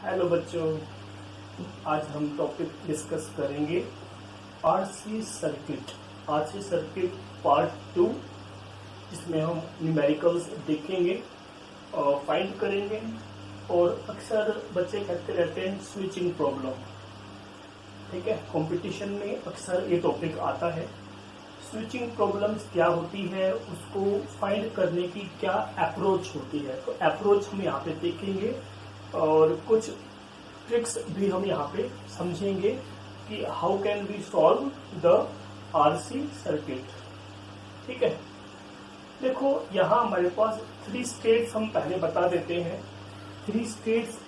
Hello बच्चों, आज हम टॉपिक डिस्कस करेंगे RC circuit. RC circuit part 2, जिसमें हम न्यूमेरिकल्स देखेंगे और फाइंड करेंगे। और अक्सर बच्चे कहते रहते हैं स्विचिंग प्रॉब्लम, ठीक है। कंपटीशन में अक्सर ये टॉपिक आता है। स्विचिंग प्रॉब्लम्स क्या होती है, उसको फाइंड करने की क्या अप्रोच होती है, तो अप्रोच हम यहाँ पे देखेंगे और कुछ ट्रिक्स भी हम यहाँ पे समझेंगे कि how can we solve the RC circuit, ठीक है। देखो यहाँ हमारे पास 3 स्टेट्स हम पहले बता देते हैं। 3 स्टेट्स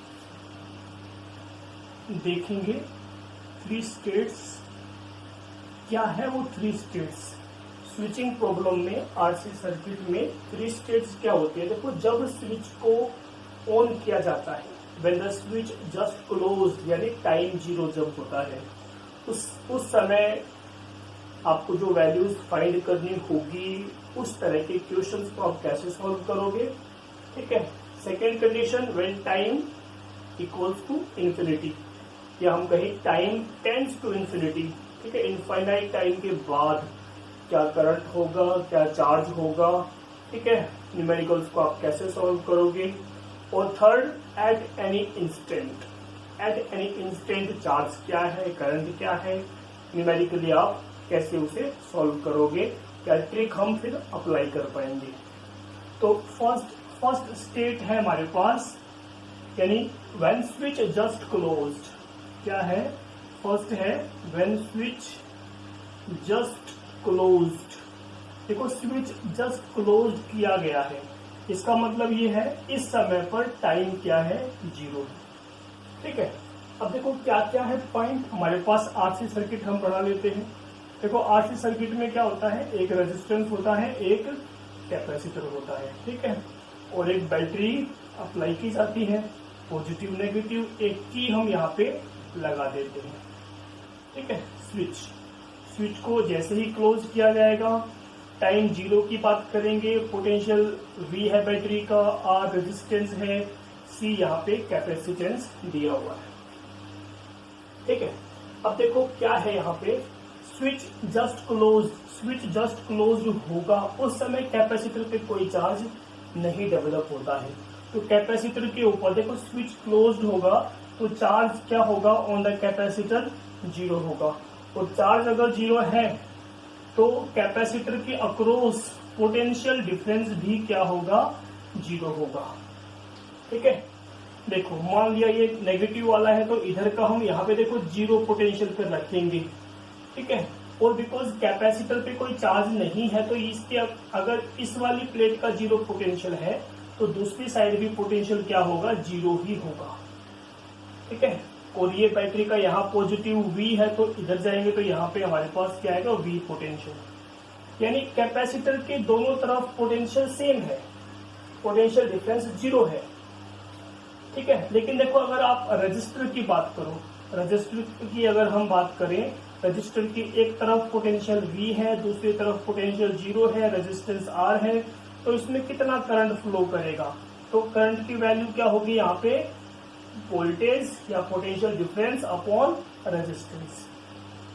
देखेंगे। 3 स्टेट्स क्या है वो 3 स्टेट्स स्विचिंग प्रॉब्लम में, आरसी सर्किट में 3 स्टेट्स क्या होती है। देखो, जब स्विच को ऑन किया जाता है, when the switch just closed, यानी टाइम 0 जब होता है, उस समय आपको जो वैल्यूज फाइंड करनी होगी, उस तरह के क्वेश्चंस को आप कैसे सॉल्व करोगे, ठीक है। Second condition, when time equals to infinity, या हम कहें टाइम टेंड्स टू इन्फिनिटी, ठीक है। इनफाइनाइट टाइम के बाद क्या करंट होगा, क्या चार्ज होगा, ठीक है। न्यूमेरिकल्स को आप कैसे सॉल्व करोगे। और third, eight any instant, eight any instant charge क्या है, करंट क्या है, न्यूमेरिकली आप कैसे उसे सॉल्व करोगे, क्या ट्रिक हम फिर अप्लाई कर पाएंगे। तो फर्स्ट स्टेट है हमारे पास, यानी व्हेन स्विच जस्ट क्लोज्ड, क्या है, फर्स्ट है व्हेन स्विच जस्ट क्लोज्ड। देखो, स्विच जस्ट क्लोज्ड किया गया है, इसका मतलब ये है इस समय पर टाइम क्या है, 0 है, ठीक है। अब देखो क्या क्या है पॉइंट हमारे पास। आरसी सर्किट हम पढ़ा लेते हैं। देखो, आरसी सर्किट में क्या होता है, एक रेजिस्टेंस होता है, एक कैपेसिटर होता है, ठीक है, और एक बैटरी अप्लाई की जाती है, पॉजिटिव नेगेटिव, एक की हम यहाँ पे लगा देते हैं, ठीक है। स्विच को जैसे ही क्लोज किया जाएगा, टाइम 0 की बात करेंगे, पोटेंशियल V है बैटरी का, R रेजिस्टेंस है, C यहाँ पे कैपेसिटेंस दिया हुआ है, ठीक है। अब देखो क्या है यहाँ पे, स्विच जस्ट क्लोज होगा, उस समय कैपेसिटर पे कोई चार्ज नहीं डेवलप होता है। तो कैपेसिटर के ऊपर देखो, स्विच क्लोज्ड होगा तो चार्ज क्या होगा ऑन द कैपेसिटर, 0 होगा। और चार्ज अगर 0 है तो कैपेसिटर के अक्रॉस पोटेंशियल डिफरेंस भी क्या होगा, 0 होगा, ठीक है। देखो, मान लिया ये नेगेटिव वाला है तो इधर का हम यहाँ पे देखो 0 पोटेंशियल पर रखेंगे, ठीक है। और बिकॉज कैपेसिटर पे कोई चार्ज नहीं है तो इसके अगर इस वाली प्लेट का 0 पोटेंशियल है तो दूसरी साइड भी पोटेंशियल क्या होगा, 0 ही होगा, ठीक है। और ये बैटरी का यहाँ पॉजिटिव V है तो इधर जाएंगे तो यहाँ पे हमारे पास क्या आएगा, V पोटेंशियल। यानी कैपेसिटर के दोनों तरफ पोटेंशियल सेम है, पोटेंशियल डिफरेंस 0 है, ठीक है। लेकिन देखो, अगर आप रजिस्टर की बात करो, रजिस्टर की अगर हम बात करें, रजिस्टर की एक तरफ पोटेंशियल V है, दूसरी तरफ पोटेंशियल 0 है, रेजिस्टेंस R है, तो इसमें कितना करंट फ्लो करेगा, तो करंट की वैल्यू क्या होगी यहाँ पे, वोल्टेज या पोटेंशियल डिफरेंस अपॉन रेजिस्टेंस।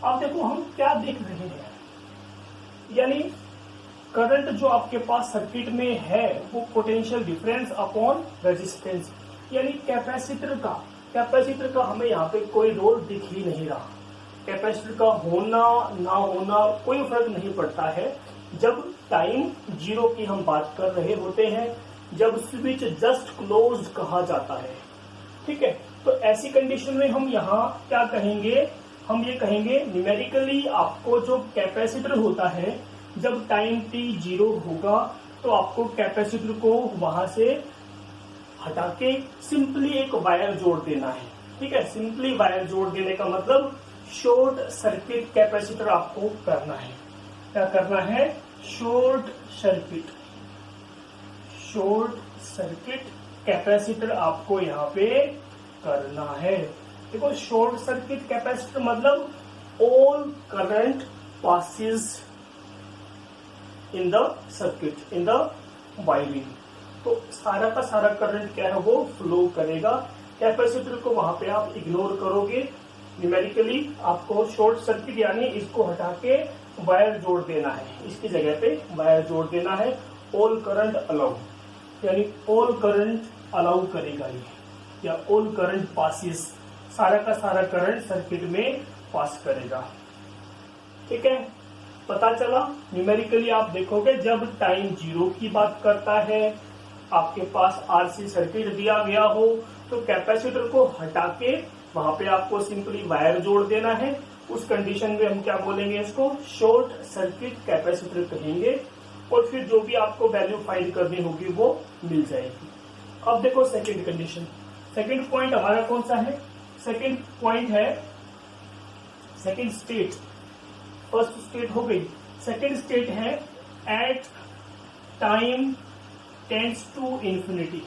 अब देखो हम क्या देख रहे हैं, यानी करंट जो आपके पास सर्किट में है वो पोटेंशियल डिफरेंस अपॉन रेजिस्टेंस, यानी कैपेसिटर का हमें यहाँ पे कोई रोल दिख ही नहीं रहा। कैपेसिटर का होना ना होना कोई फर्क नहीं पड़ता है जब टाइम 0 की हम बात कर रहे होते हैं, जब स्विच जस्ट क्लोज कहा जाता है, ठीक है। तो ऐसी कंडीशन में हम यहाँ क्या कहेंगे, हम ये कहेंगे न्यूमेरिकली आपको जो कैपेसिटर होता है, जब टाइम t 0 होगा तो आपको कैपेसिटर को वहां से हटा के सिंपली एक वायर जोड़ देना है, ठीक है। सिंपली वायर जोड़ देने का मतलब शॉर्ट सर्किट कैपेसिटर आपको करना है। क्या करना है, शॉर्ट सर्किट कैपेसिटर आपको यहाँ पे करना है। देखो, शॉर्ट सर्किट कैपेसिटर मतलब all current passes in the circuit, in the wiring, तो सारा का सारा करंट क्या है वो फ्लो करेगा कैपेसिटर को वहां पे आप इग्नोर करोगे, न्यूमेरिकली आपको शॉर्ट सर्किट यानी इसको हटा के वायर जोड़ देना है, इसकी जगह पे वायर जोड़ देना है। ऑल करंट अलाउ, यानी ऑल करंट अलाउ करेगा ये, या ऑल करंट पासिस, सारा का सारा करंट सर्किट में पास करेगा। ठीक है, पता चला। न्यूमेरिकली आप देखोगे जब टाइम 0 की बात करता है, आपके पास आरसी सर्किट दिया गया हो, तो कैपेसिटर को हटा के वहां पे आपको सिंपली वायर जोड़ देना है। उस कंडीशन में हम क्या बोलेंगे, इसको शॉर्ट सर्किट कैपेसिटर कहेंगे, और फिर जो भी आपको वैल्यू फाइंड करनी होगी वो मिल जाएगी। अब देखो सेकंड कंडीशन, सेकंड पॉइंट हमारा कौन सा है, सेकंड पॉइंट है सेकंड स्टेट। फर्स्ट स्टेट हो गई, सेकंड स्टेट है at time tends to infinity,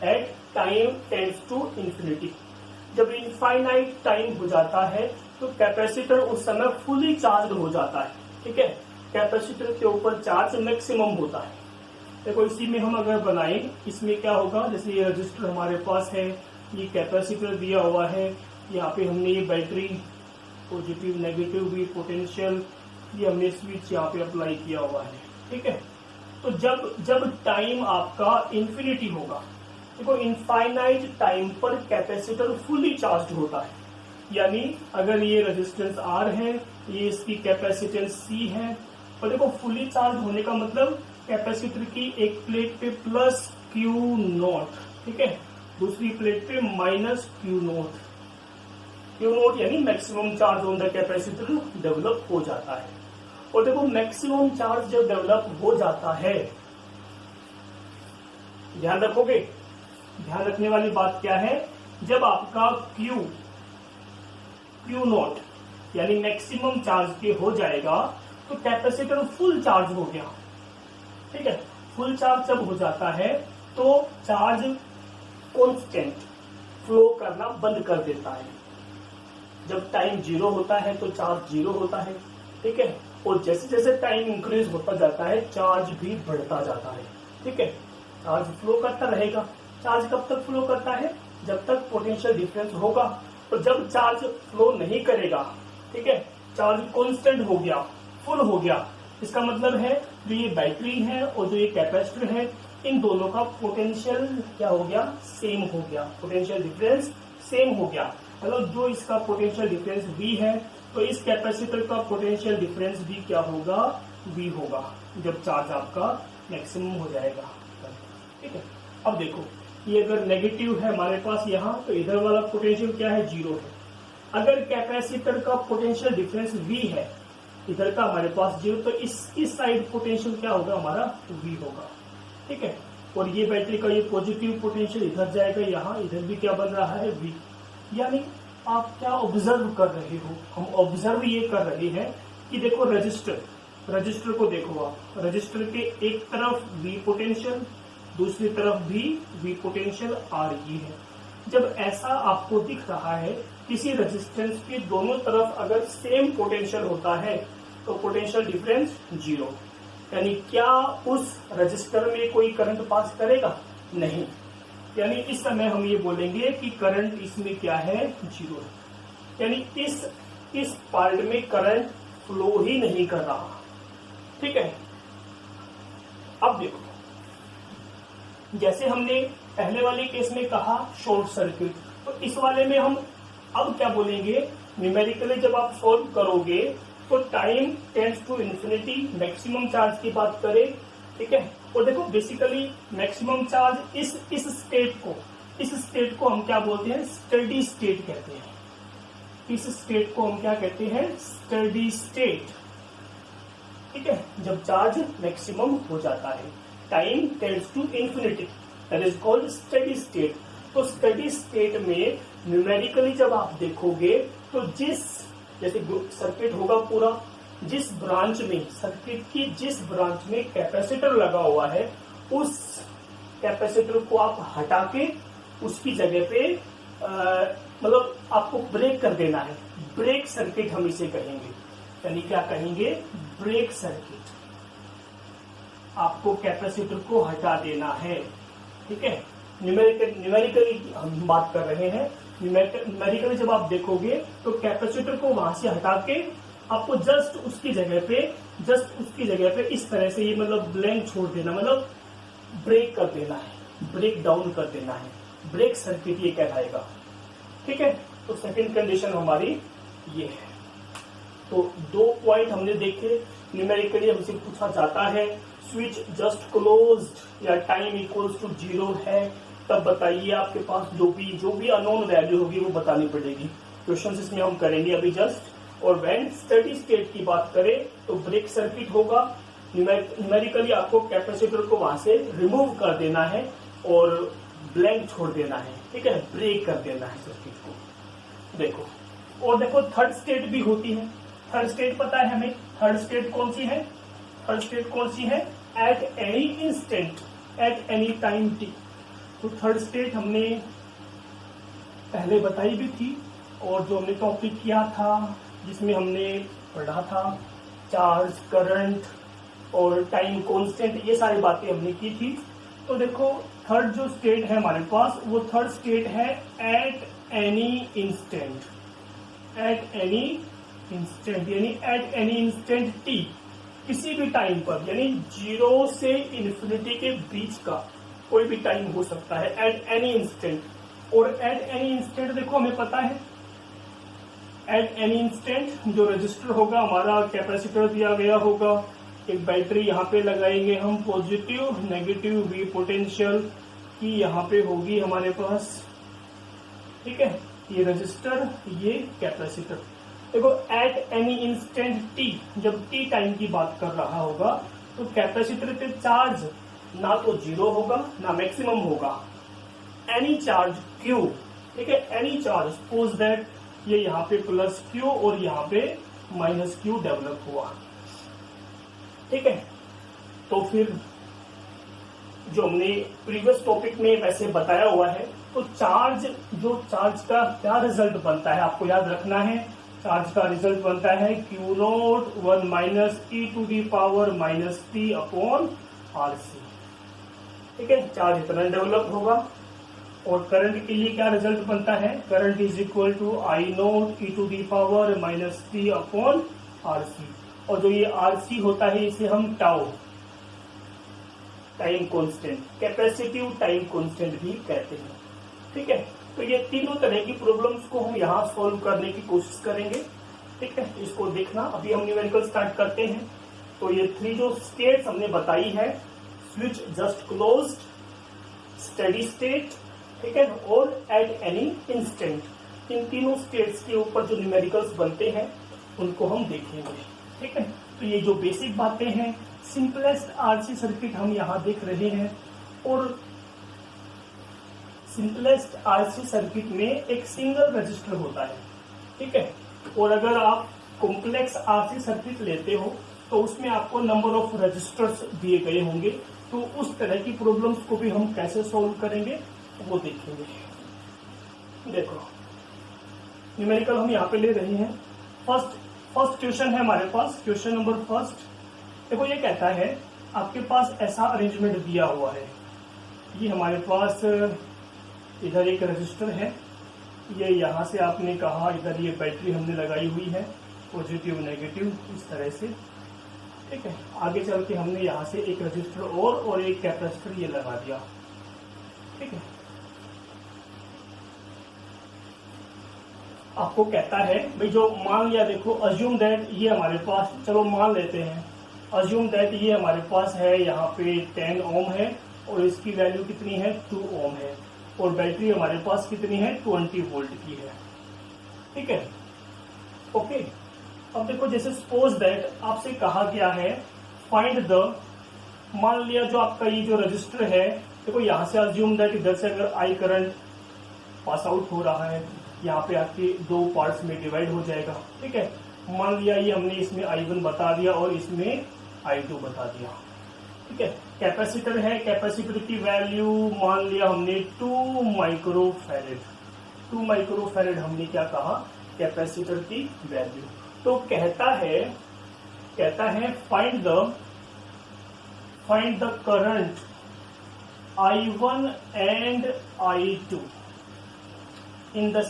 at time tends to infinity. जब इनफाइनाइट टाइम हो जाता है तो कैपेसिटर उस समय फुली चार्ज हो जाता है। ठीक है, कैपेसिटर के ऊपर चार्ज मैक्सिमम होता है। देखो इसी में हम अगर बनाएं, इसमें क्या होगा, जैसे ये रजिस्टर हमारे पास है, ये कैपेसिटर दिया हुआ है, यहाँ पे हमने ये बैटरी पॉजिटिव नेगेटिव भी पोटेंशियल, ये हमने स्विच यहाँ पे अप्लाई किया हुआ है। ठीक है, तो जब टाइम आपका इंफिनिटी होगा, देखो इनफाइनाइट टाइम पर कैपेसिटर फुली चार्ज होता है, यानी अगर ये रेजिस्टेंस R है, ये इसकी कैपेसिटेंस C है, और देखो फुली चार्ज होने का मतलब कैपेसिटर की एक प्लेट पे प्लस Q0, ठीक है, दूसरी प्लेट पे माइनस Q0, यानी maximum charge on the capacitor develop हो जाता है। और देखो मैक्सिमम चार्ज जब डेवलप हो जाता है, ध्यान रखोगे, ध्यान रखने वाली बात क्या है, जब आपका Q0 यानी मैक्सिमम चार्ज के हो जाएगा तो कैपेसिटर फुल चार्ज हो गया। ठीक है, फुल चार्ज जब हो जाता है तो चार्ज कांस्टेंट फ्लो करना बंद कर देता है। जब टाइम 0 होता है तो चार्ज 0 होता है। ठीक है, और जैसे जैसे टाइम इंक्रीज होता जाता है चार्ज भी बढ़ता जाता है। ठीक है, चार्ज फ्लो करता रहेगा। चार्ज कब तक फ्लो करता है, जब तक पोटेंशियल डिफरेंस होगा। तो जब चार्ज फ्लो नहीं करेगा, ठीक है, चार्ज कांस्टेंट हो गया, फुल हो गया, इसका मतलब है जो ये बैटरी है और जो ये कैपेसिटर है, इन दोनों का पोटेंशियल क्या हो गया, सेम हो गया, पोटेंशियल डिफरेंस सेम हो गया। मतलब जो इसका पोटेंशियल डिफरेंस V है, तो इस कैपेसिटर का पोटेंशियल डिफरेंस भी क्या होगा, V होगा, जब चार्ज आपका मैक्सिमम हो जाएगा। ठीक है, अब देखो ये अगर नेगेटिव है हमारे पास यहाँ, तो इधर वाला पोटेंशियल क्या है, 0 है। अगर कैपेसिटर का पोटेंशियल डिफरेंस V है, इधर का हमारे पास 0, तो इसकी साइड पोटेंशियल क्या होगा, हमारा V होगा। ठीक है, और ये बैटरी का ये पॉजिटिव पोटेंशियल इधर जाएगा, यहाँ इधर भी क्या बन रहा है, V। यानी आप क्या ऑब्जर्व कर रहे हो, हम ऑब्जर्व ये कर रहे हैं कि देखो रजिस्टर को देखो आप, रजिस्टर के एक तरफ V पोटेंशियल, दूसरी तरफ भी V पोटेंशियल RE है। जब ऐसा आपको दिख रहा है, किसी रेजिस्टेंस के दोनों तरफ अगर सेम पोटेंशियल होता है तो पोटेंशियल डिफरेंस 0, यानी क्या उस रजिस्टर में कोई करंट पास करेगा, नहीं। यानी इस समय हम ये बोलेंगे कि करंट इसमें क्या है, 0 है, यानी इस पार्ट में करंट फ्लो ही नहीं कर रहा। ठीक है, अब देखो जैसे हमने पहले वाले केस में कहा शॉर्ट सर्किट, तो इस वाले में हम अब क्या बोलेंगे, न्यूमेरिकली जब आप सॉल्व करोगे तो time tends to infinity, maximum charge की बात करें। ठीक है, और देखो बेसिकली मैक्सिमम चार्ज इस स्टेट को हम क्या बोलते हैं, स्टडी स्टेट कहते हैं। इस स्टेट को हम क्या कहते हैं, स्टडी स्टेट। ठीक है, जब चार्ज मैक्सिमम हो जाता है, time tends to infinity, that is called steady state. तो स्टडी स्टेट में न्यूमेरिकली जब आप देखोगे तो जैसे सर्किट होगा पूरा, जिस ब्रांच में सर्किट की जिस ब्रांच में कैपेसिटर लगा हुआ है, उस कैपेसिटर को आप हटा के उसकी जगह पे मतलब आपको ब्रेक कर देना है। ब्रेक सर्किट हम इसे कहेंगे, यानी क्या कहेंगे, ब्रेक सर्किट। आपको कैपेसिटर को हटा देना है। ठीक है, न्यूमेरिकली हम बात कर रहे हैं। न्यूमेरिकली जब आप देखोगे तो कैपेसिटर को वहां से हटा के आपको जस्ट उसकी जगह पे इस तरह से ये मतलब ब्लैंक छोड़ देना, मतलब ब्रेक कर देना है, ब्रेक डाउन कर देना है, ब्रेक सर्किट ये कहलाएगा। ठीक है, तो सेकंड कंडीशन हमारी ये है। तो 2 पॉइंट हमने देखे। न्यूमेरिकली हमसे पूछा जाता है स्विच जस्ट क्लोज्ड या टाइम इक्वल्स टू 0 है, तब बताइए आपके पास जो भी अननोन वैल्यू होगी वो बतानी पड़ेगी। क्वेश्चन इसमें हम करेंगे अभी जस्ट। और व्हेन स्टेडी स्टेट की बात करें तो ब्रेक सर्किट होगा। न्यूमेरिकली आपको कैपेसिटर को वहां से रिमूव कर देना है और ब्लैंक छोड़ देना है। ठीक है, ब्रेक कर देना है सर्किट को। देखो, और देखो थर्ड स्टेट भी होती है। थर्ड स्टेट पता है हमें, थर्ड स्टेट कौन सी है? थर्ड स्टेट कौन सी है? Eight any instant, at any time T. तो थर्ड स्टेट हमने पहले बताई भी थी, और जो हमने टॉपिक किया था जिसमें हमने पढ़ा था चार्ज, करंट और टाइम कांस्टेंट, ये सारी बातें हमने की थी। तो देखो थर्ड जो स्टेट है हमारे पास, वो थर्ड स्टेट है eight any instant, eight any instant, यानी एट एनी इंस्टेंट टी, किसी भी टाइम पर, यानी 0 से इन्फिनिटी के बीच का कोई भी टाइम हो सकता है, एट एनी इंस्टेंट। और एट एनी इंस्टेंट देखो हमें पता है, एट एनी इंस्टेंट जो रजिस्टर होगा हमारा, कैपेसिटर दिया गया होगा, एक बैटरी यहाँ पे लगाएंगे हम, पॉजिटिव नेगेटिव वी पोटेंशियल की यहाँ पे होगी हमारे पास। ठीक है, ये रजिस्टर, ये कैपेसिटर। देखो एट एनी इंस्टेंट टी, जब टी टाइम की बात कर रहा होगा तो कैपेसिटर पे चार्ज ना तो 0 होगा ना मैक्सिमम होगा, एनी चार्ज क्यू। ठीक है, एनी चार्ज, सपोज दैट ये यहाँ पे प्लस क्यू और यहाँ पे माइनस क्यू डेवलप हुआ। ठीक है, तो फिर जो हमने प्रीवियस टॉपिक में वैसे बताया हुआ है, तो चार्ज, जो चार्ज का क्या रिजल्ट बनता है आपको याद रखना है। चार्ज का रिजल्ट बनता है Q note 1 minus e to the power minus t upon RC। ठीक है, चार्ज इतना डेवलप होगा। और करंट के लिए क्या रिजल्ट बनता है? Current is equal to I naught e to the power minus t upon RC। और जो ये RC होता है इसे हम tau, time constant, capacitive time constant भी कहते हैं। ठीक है, तो ये तीनों तरह की प्रॉब्लम्स को हम यहाँ सॉल्व करने की कोशिश करेंगे। ठीक है, इसको देखना। अभी हम न्यूमेरिकल स्टार्ट करते हैं। तो ये 3 जो स्टेट्स हमने बताई है, switch just closed, steady state, ठीक है, और एट एनी इंस्टेंट, इन तीनों स्टेट्स के ऊपर जो न्यूमेरिकल्स बनते हैं उनको हम देखेंगे। ठीक है, तो ये जो बेसिक बातें हैं, सिंपलेस्ट आरसी सर्किट हम यहाँ देख रहे हैं। और सिंपलेस्ट आरसी सर्किट में एक सिंगल रजिस्टर होता है। ठीक है, और अगर आप कॉम्प्लेक्स आरसी सर्किट लेते हो तो उसमें आपको नंबर ऑफ रजिस्टर्स दिए गए होंगे। तो उस तरह की प्रॉब्लम्स को भी हम कैसे सॉल्व करेंगे वो देखेंगे। देखो न्यूमेरिकल हम यहाँ पे ले रहे हैं। फर्स्ट क्वेश्चन है हमारे पास, क्वेश्चन नंबर फर्स्ट। देखो ये कहता है आपके पास ऐसा अरेंजमेंट दिया हुआ है, ये हमारे पास इधर एक रजिस्टर है, ये यहाँ से आपने कहा इधर ये बैटरी हमने लगाई हुई है, पॉजिटिव नेगेटिव इस तरह से। ठीक है, आगे चल के हमने यहाँ से एक रजिस्टर और एक कैपेसिटर ये लगा दिया। ठीक है, आपको कहता है भाई जो मान लिया, देखो अज्यूम दैट ये हमारे पास, चलो मान लेते हैं, अज्यूम दैट ये हमारे पास है यहाँ पे 10 ओम है और इसकी वैल्यू कितनी है 2 ओम है, और बैटरी हमारे पास कितनी है 20 वोल्ट की है। ठीक है, ओके। अब देखो जैसे सपोज दैट आपसे कहा गया है फाइंड द, मान लिया जो आपका ये जो रजिस्टर है, देखो यहाँ से अज्यूम दैट इधर से अगर आई करंट पास आउट हो रहा है, यहाँ पे आपके 2 पार्ट्स में डिवाइड हो जाएगा। ठीक है, मान लिया ये हमने इसमें I1 बता दिया और इसमें I2 बता दिया। ठीक है, कैपेसिटर है, कैपेसिटर की वैल्यू मान लिया हमने 2 माइक्रोफैरेड, 2 माइक्रोफैरेड हमने क्या कहा कैपेसिटर की वैल्यू। तो कहता है find the current I1 and I2 in the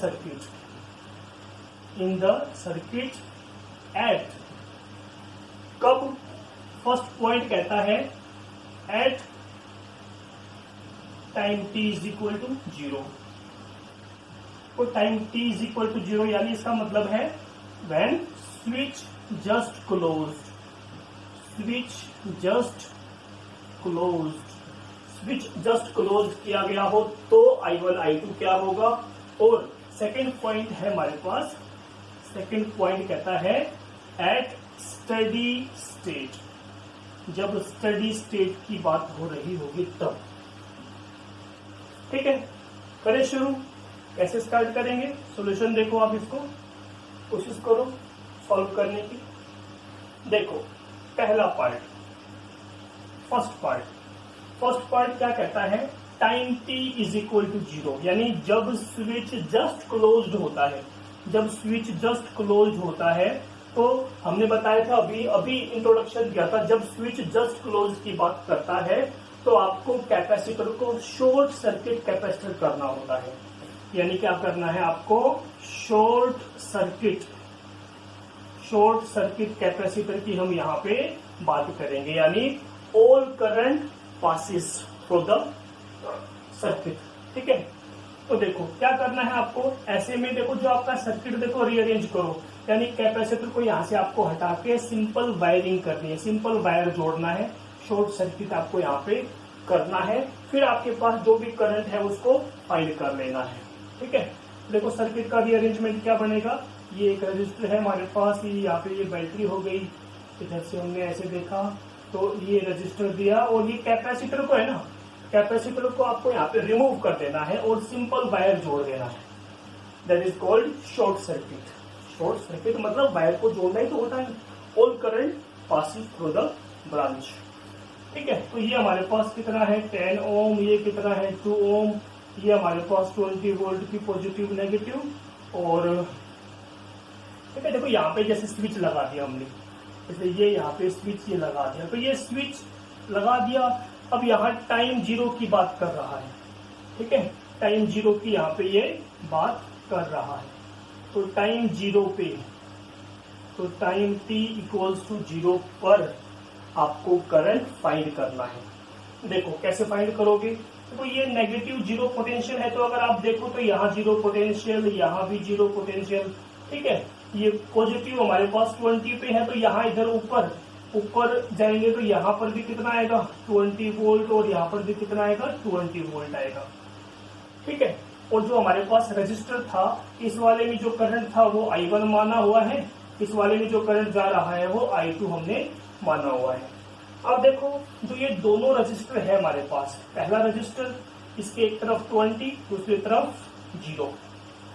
circuit at, कब, फर्स्ट पॉइंट कहता है at time t is equal to 0। तो time t is equal to 0 यानी इसका मतलब है when switch just closed, switch just close किया गया हो तो I1 I2 क्या होगा। और सेकेंड पॉइंट है हमारे पास, सेकेंड पॉइंट कहता है एट स्टडी स्टेट, जब स्टडी स्टेट की बात हो रही होगी तब। ठीक है, करें शुरू। कैसे स्टार्ट करेंगे, सॉल्यूशन देखो, आप इसको कोशिश करो सॉल्व करने की। देखो पहला पार्ट, फर्स्ट पार्ट क्या कहता है, time t is equal to 0, यानी जब स्विच जस्ट क्लोज्ड होता है, जब स्विच जस्ट क्लोज्ड होता है तो हमने बताया था, अभी इंट्रोडक्शन दिया था, जब स्विच जस्ट क्लोज की बात करता है तो आपको कैपेसिटर को शॉर्ट सर्किट कैपेसिटर करना होता है। यानी क्या करना है आपको, शॉर्ट सर्किट कैपेसिटर की हम यहाँ पे बात करेंगे, यानी all current passes through the circuit. ठीक है, तो देखो क्या करना है आपको, ऐसे में देखो जो आपका सर्किट देखो रीअरेंज करो, यानी कैपेसिटर को यहाँ से आपको हटा के सिंपल वायरिंग करनी है, सिंपल वायर जोड़ना है, शॉर्ट सर्किट आपको यहाँ पे करना है, फिर आपके पास जो भी करंट है उसको फाइंड कर लेना है। ठीक है, देखो सर्किट का रीअरेंजमेंट क्या बनेगा, ये एक रजिस्टर है हमारे पास, यहाँ पे ये बैटरी हो गई, इधर से हमने ऐसे देखा तो ये रजिस्टर दिया, और ये कैपेसिटर को है ना, कैपेसिटर को आपको यहाँ पे रिमूव कर देना है और सिंपल वायर जोड़ देना है, that is called short circuit. Short circuit मतलब वायर को जोड़ना ही तो होता है, all current passing through the branch. ठीक है, तो ये हमारे पास कितना है 10 ओम, ये कितना है 2 ओम, ये हमारे पास 20 वोल्ट की पॉजिटिव नेगेटिव। और ठीक है, देखो यहाँ पे जैसे स्विच लगा दिया हमने, जैसे ये यहाँ पे स्विच ये लगा दिया, तो ये स्विच लगा दिया, अब यहाँ टाइम 0 की बात कर रहा है। ठीक है, टाइम 0 की यहाँ पे ये बात कर रहा है, तो टाइम 0 पे, तो टाइम t इक्वल्स टू 0 पर आपको करंट फाइंड करना है। देखो कैसे फाइंड करोगे, तो ये नेगेटिव 0 पोटेंशियल है, तो अगर आप देखो तो यहाँ 0 पोटेंशियल, यहाँ भी 0 पोटेंशियल। ठीक है, ये पॉजिटिव हमारे पास 20 पे है, तो यहाँ इधर ऊपर जाएंगे तो यहाँ पर भी कितना आएगा 20 वोल्ट, और यहाँ पर भी कितना आएगा 20 वोल्ट आएगा। ठीक है, और जो हमारे पास रजिस्टर था, इस वाले में जो करंट था वो I1 माना हुआ है, इस वाले में जो करंट जा रहा है वो I2 हमने माना हुआ है। अब देखो जो ये दोनों रजिस्टर है हमारे पास, पहला रजिस्टर इसके एक तरफ 20 दूसरी तरफ 0,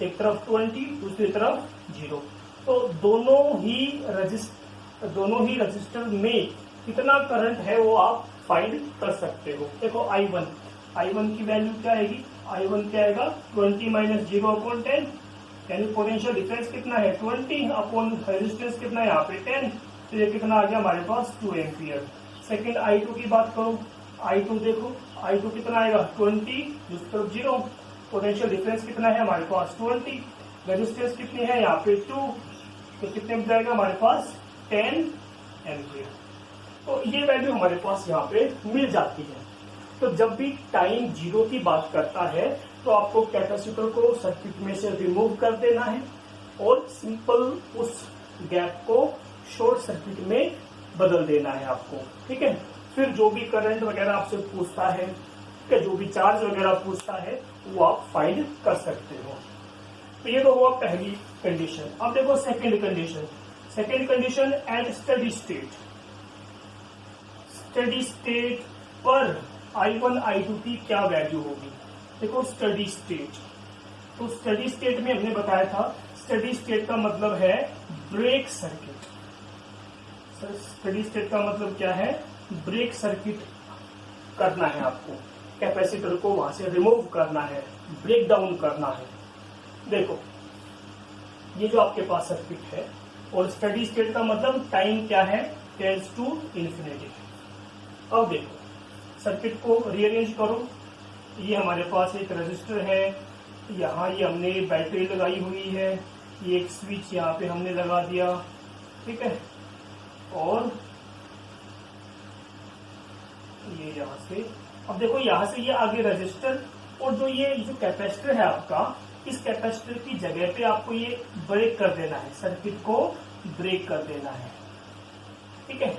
एक तरफ 20 दूसरी तरफ 0, तो दोनों ही रजिस्टर में कितना करंट है वो आप फाइंड कर सकते हो। देखो I1 की वैल्यू क्या आएगी, I1 क्या आएगा 20 माइनस 0 अपॉन 10, यानी पोटेंशियल डिफरेंस कितना है 20 अपॉन रेजिस्टेंस कितना है यहाँ पे 10, तो ये कितना आ गया हमारे पास 2 एम्पियर। सेकेंड I2 की बात करो, I2 देखो, I2 कितना आएगा 20 दूसरी तरफ 0, पोटेंशियल डिफरेंस कितना है हमारे पास 20, रेजिस्टेंस कितनी है यहाँ पे 2, तो कितने में जाएगा हमारे पास 10 एम्पियर। तो ये वैल्यू हमारे पास यहाँ पे मिल जाती है। तो जब भी टाइम 0 की बात करता है तो आपको कैपेसिटर को सर्किट में से रिमूव कर देना है और सिंपल उस गैप को शॉर्ट सर्किट में बदल देना है आपको। ठीक है, फिर जो भी करंट वगैरह आपसे पूछता है, जो भी चार्ज वगैरह पूछता है वो आप फाइंड कर सकते हो। तो ये तो हुआ पहली कंडीशन। अब देखो second condition, second condition at steady state, steady state पर I1 I2 की क्या वैल्यू होगी। देखो स्टडी स्टेट, तो स्टडी स्टेट में हमने बताया था, स्टडी स्टेट का मतलब है ब्रेक सर्किट। स्टडी स्टेट का मतलब क्या है, ब्रेक सर्किट करना है आपको, कैपेसिटर को वहां से रिमूव करना है, ब्रेक डाउन करना है। देखो ये जो आपके पास सर्किट है, और स्टडी स्टेट का मतलब टाइम क्या है टेंड्स टू इंफिनिटी। अब देखो सर्किट को रीअरेंज करो, ये हमारे पास एक रजिस्टर है, यहाँ ये हमने बैटरी लगाई हुई है, ये एक स्विच यहाँ पे हमने लगा दिया, ठीक है। और ये यहाँ से, अब देखो यहाँ से ये आगे रजिस्टर, और जो ये जो कैपेसिटर है आपका, इस कैपेसिटर की जगह पे आपको ये ब्रेक कर देना है, सर्किट को ब्रेक कर देना है, ठीक है।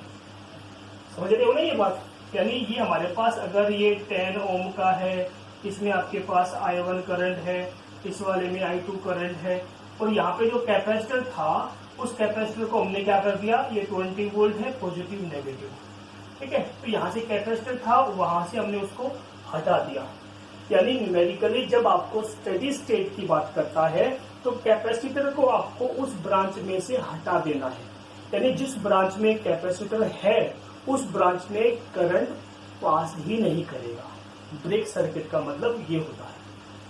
समझ रहे हो ना ये बात? यानी ये हमारे पास अगर ये 10 ओम का है, इसमें आपके पास I1 करंट है, इस वाले में I2 करंट है, और यहाँ पे जो कैपेसिटर था उस कैपेसिटर को हमने क्या कर दिया, ये 20 वोल्ट है, पॉजिटिव नेगेटिव, ठीक है। तो यहाँ से कैपेसिटर था, वहां से हमने उसको हटा दिया। यानी न्यूमेरिकली जब आपको स्टेडी स्टेट की बात करता है तो कैपेसिटर को आपको उस ब्रांच में से हटा देना है। यानी जिस ब्रांच में कैपेसिटर है उस ब्रांच में करंट पास ही नहीं करेगा। ब्रेक सर्किट का मतलब ये होता है,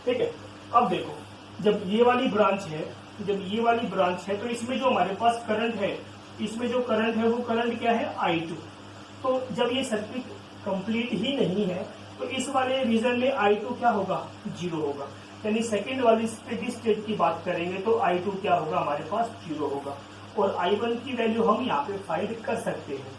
ठीक है। अब देखो, जब ये वाली ब्रांच है, तो इसमें जो हमारे पास करंट है, इसमें जो करंट है वो करंट क्या है, I2। तो जब ये सर्किट कंप्लीट ही नहीं है तो इस वाले रीजन में I2 क्या होगा, 0 होगा। यानी सेकंड वाली स्टेडी स्टेट की बात करेंगे तो I2 क्या होगा, हमारे पास 0 होगा। और I1 की वैल्यू हम यहाँ पे फाइंड कर सकते हैं।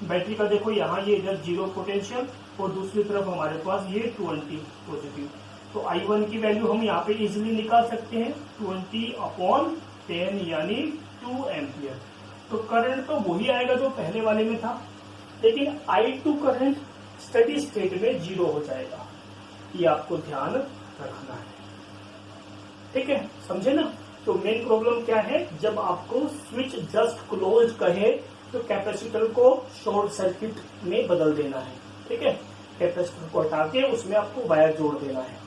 बैटरी का देखो, यहाँ ये इधर 0 पोटेंशियल और दूसरी तरफ हमारे पास ये 20 पॉजिटिव। तो I1 की वैल्यू हम यहाँ पे इजिली निकाल सकते हैं, 20/10 यानी 2 एम्पियर। तो करंट तो वही आएगा जो पहले वाले में था, लेकिन I2 करंट स्टेडी स्टेट में 0 हो जाएगा। ये आपको ध्यान रखना है, ठीक है, समझे ना। तो मेन प्रॉब्लम क्या है, जब आपको स्विच जस्ट क्लोज कहे तो कैपेसिटर को शॉर्ट सर्किट में बदल देना है, ठीक है। कैपेसिटर को हटा के उसमें आपको वायर जोड़ देना है।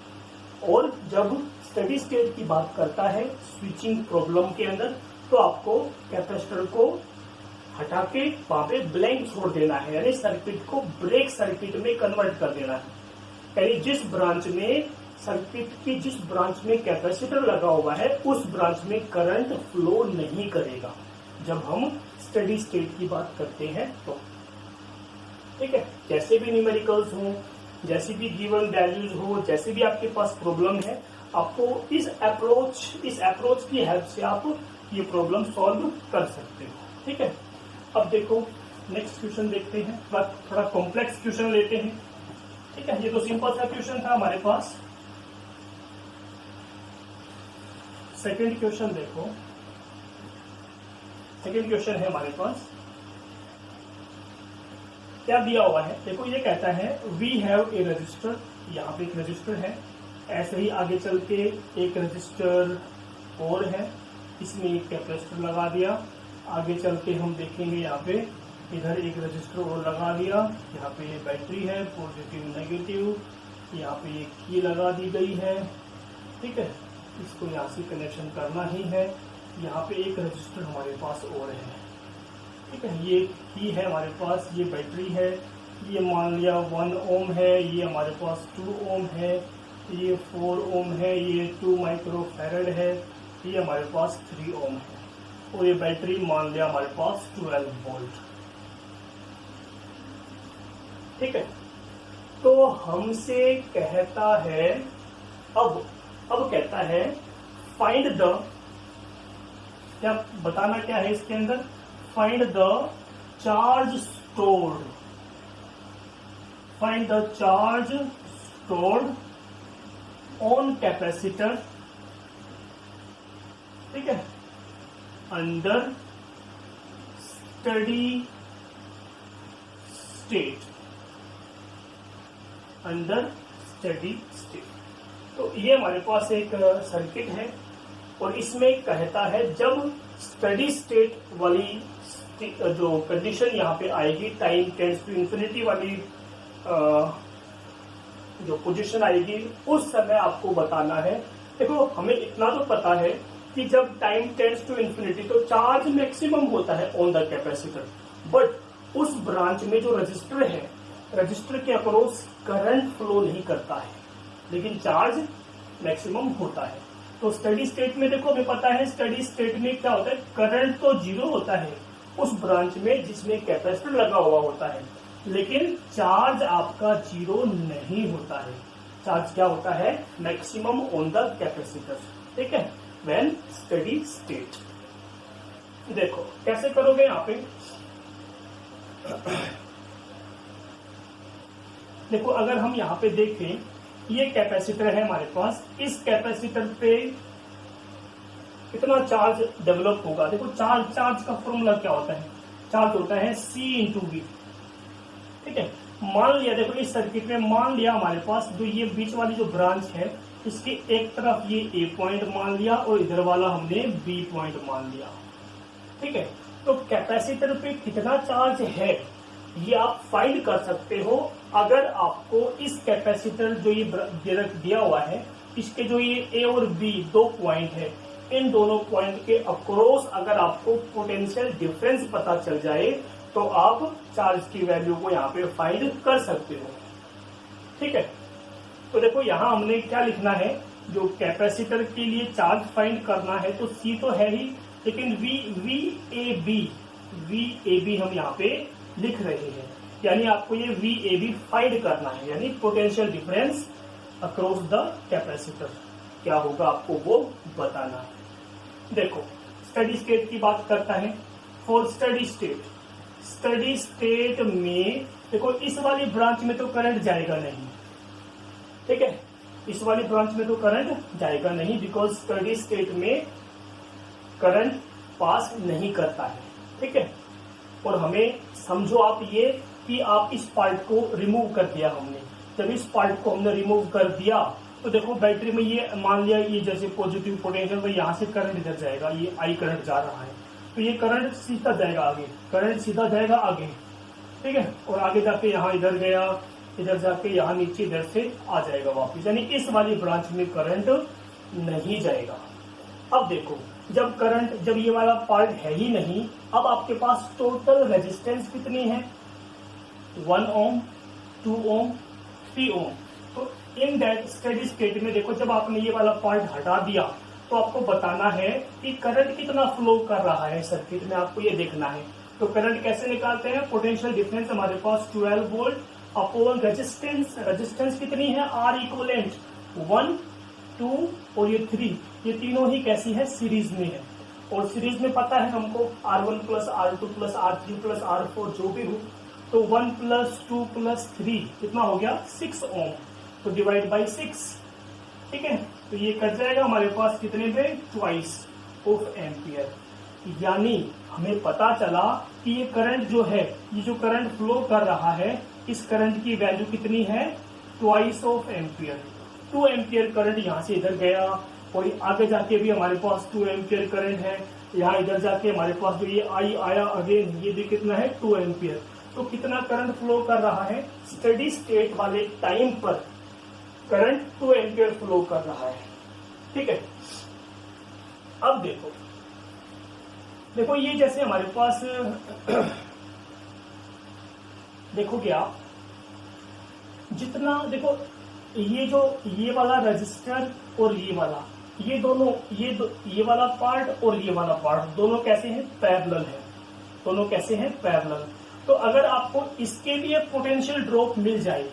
और जब स्टेडी स्टेट की बात करता है स्विचिंग प्रॉब्लम के अंदर, तो आपको कैपेसिटर को हटा के वहां पे ब्लैंक छोड़ देना है, यानी सर्किट को ब्रेक सर्किट में कन्वर्ट कर देना है। यानी जिस ब्रांच में सर्किट की जिस ब्रांच में कैपेसिटर लगा हुआ है उस ब्रांच में करंट फ्लो नहीं करेगा जब हम स्टेडी स्टेट की बात करते हैं तो, ठीक है। जैसे भी न्यूमेरिकल्स हो, जैसी भी गिवन वैल्यूज हो, जैसे भी आपके पास प्रॉब्लम है, आपको इस अप्रोच की हेल्प से आप ये प्रॉब्लम सॉल्व कर सकते हो, ठीक है। अब देखो नेक्स्ट क्वेश्चन देखते हैं, थोड़ा कॉम्प्लेक्स क्वेश्चन लेते हैं, ठीक है। ये तो सिंपल सा क्वेश्चन था हमारे पास। सेकंड क्वेश्चन देखो, सेकंड क्वेश्चन है हमारे पास, क्या दिया हुआ है, देखो ये कहता है वी हैव ए रजिस्टर, यहाँ पे एक रजिस्टर है, ऐसे ही आगे चल के एक रजिस्टर और है, इसमें एक कैपेसिटर लगा दिया, आगे चल के हम देखेंगे यहाँ पे इधर एक रजिस्टर और लगा दिया, यहाँ पे ये बैटरी है, पॉजिटिव नेगेटिव, यहाँ पे ये की लगा दी गई है, ठीक है। इसको यहाँ से कनेक्शन करना ही है। यहाँ पे एक रजिस्टर हमारे पास और है, ठीक है। ये की है हमारे पास, ये बैटरी है, ये मान लिया 1 ओम है, ये हमारे पास 2 ओम है, ये 4 ओम है, ये 2 माइक्रोफैरड है, ये हमारे पास 3 ओम है, और ये बैटरी मान लिया हमारे पास 12 वोल्ट, ठीक है। तो हमसे कहता है, अब कहता है फाइंड द, क्या बताना क्या है इसके अंदर, find the charge stored, find the charge stored on capacitor, ठीक है, under steady state, under study state. तो ये हमारे पास एक सर्किट है और इसमें कहता है जब स्टडी स्टेट वाली जो कंडीशन यहाँ पे आएगी, टाइम टेंड्स टू इंफिनिटी वाली जो पोजीशन आएगी, उस समय आपको बताना है। देखो हमें इतना तो पता है कि जब टाइम टेंड्स टू इंफिनिटी तो चार्ज मैक्सिमम होता है ऑन द कैपेसिटर, बट उस ब्रांच में जो रजिस्टर है, रजिस्टर के अक्रॉस करंट फ्लो नहीं करता है, लेकिन चार्ज मैक्सिमम होता है। तो स्टडी स्टेट में देखो हमें पता है स्टडी स्टेट में क्या होता है, करंट तो 0 होता है उस ब्रांच में जिसमें कैपेसिटर लगा हुआ होता है, लेकिन चार्ज आपका 0 नहीं होता है। चार्ज क्या होता है, मैक्सिमम ऑन द कैपेसिटर, ठीक है, व्हेन स्टेडी स्टेट। देखो कैसे करोगे यहाँ पे, देखो अगर हम यहाँ पे देखें, ये कैपेसिटर है हमारे पास, इस कैपेसिटर पे कितना चार्ज डेवलप होगा। देखो चार्ज का फॉर्मूला क्या होता है, चार्ज होता है C/V, ठीक है। मान लिया, देखो इस सर्किट में मान लिया हमारे पास जो ये बीच वाली जो ब्रांच है, इसके एक तरफ ये A पॉइंट मान लिया और इधर वाला हमने B पॉइंट मान लिया, ठीक है। तो कैपेसिटर पे कितना चार्ज है ये आप फाइंड कर सकते हो अगर आपको इस कैपेसिटर जो ये दिया हुआ है, इसके जो ये A और B दो पॉइंट है, इन दोनों पॉइंट के अक्रॉस अगर आपको पोटेंशियल डिफरेंस पता चल जाए तो आप चार्ज की वैल्यू को यहाँ पे फाइंड कर सकते हो, ठीक है। तो देखो यहाँ हमने क्या लिखना है, जो कैपेसिटर के लिए चार्ज फाइंड करना है तो C तो है ही, लेकिन VAB हम यहाँ पे लिख रहे हैं, यानी आपको ये VAB फाइंड करना है, यानी potential difference across the capacitor क्या होगा आपको वो बताना है। देखो स्टडी स्टेट की बात करता है, फॉर स्टडी स्टेट में देखो इस वाली ब्रांच में तो करंट जाएगा नहीं, ठीक है, इस वाली ब्रांच में तो करंट जाएगा नहीं, बिकॉज स्टडी स्टेट में करंट पास नहीं करता है, ठीक है। और हमें समझो आप ये कि आप इस पार्ट को रिमूव कर दिया हमने, जब इस पार्ट को हमने रिमूव कर दिया तो देखो बैटरी में ये मान लिया ये जैसे पॉजिटिव पोटेंशियल, भाई यहाँ से करंट इधर जाएगा, ये I करंट जा रहा है, तो ये करंट सीधा जाएगा आगे, करंट सीधा जाएगा आगे, ठीक है, और आगे जाके यहाँ इधर गया, इधर जाके यहाँ नीचे इधर से आ जाएगा वापस, यानी इस वाली ब्रांच में करंट नहीं जाएगा। अब देखो जब ये वाला पार्ट है ही नहीं, अब आपके पास टोटल रेजिस्टेंस कितनी है, 1 ओम, 2 ओम, 3 ओम। तो इन दैट स्टेडी स्टेट में देखो जब आपने ये वाला पार्ट हटा दिया तो आपको बताना है कि करंट कितना फ्लो कर रहा है सर्किट में, आपको ये देखना है। तो करंट कैसे निकालते हैं, पोटेंशियल डिफरेंस हमारे पास 12 वोल्ट अपॉन रेजिस्टेंस, रेजिस्टेंस कितनी है R इक्विवेलेंट 1, 2 और ये 3, ये तीनों ही कैसी है, सीरीज में है, और सीरीज में पता है हमको R1 plus R2 plus R3 plus R4 जो भी हो, तो 1 प्लस 2 प्लस 3 कितना हो गया 6 ओम, तो डिवाइड बाई 6, ठीक है। तो ये कट जाएगा हमारे पास कितने पे, ट्वाइस ऑफ एम्पियर, यानी हमें पता चला कि ये करंट जो है, ये जो करंट फ्लो कर रहा है, इस करंट की वैल्यू कितनी है, twice of ampere. 2 ampere current यहाँ से इधर गया और आगे जाके भी हमारे पास 2 एम्पियर करंट है, यहाँ इधर जाके हमारे पास जो ये I आया अगेन, ये भी कितना है 2 एम्पियर। तो कितना करंट फ्लो कर रहा है, स्टेडी स्टेट वाले टाइम पर करंट 2 एम्पियर फ्लो कर रहा है, ठीक है। अब देखो ये जैसे हमारे पास देखोगे आप, जितना देखो ये वाला रजिस्टर और ये वाला, ये दोनों ये वाला पार्ट और ये वाला पार्ट दोनों कैसे हैं, पैरेलल है, दोनों कैसे हैं, पैरेलल। तो अगर आपको इसके लिए पोटेंशियल ड्रॉप मिल जाए,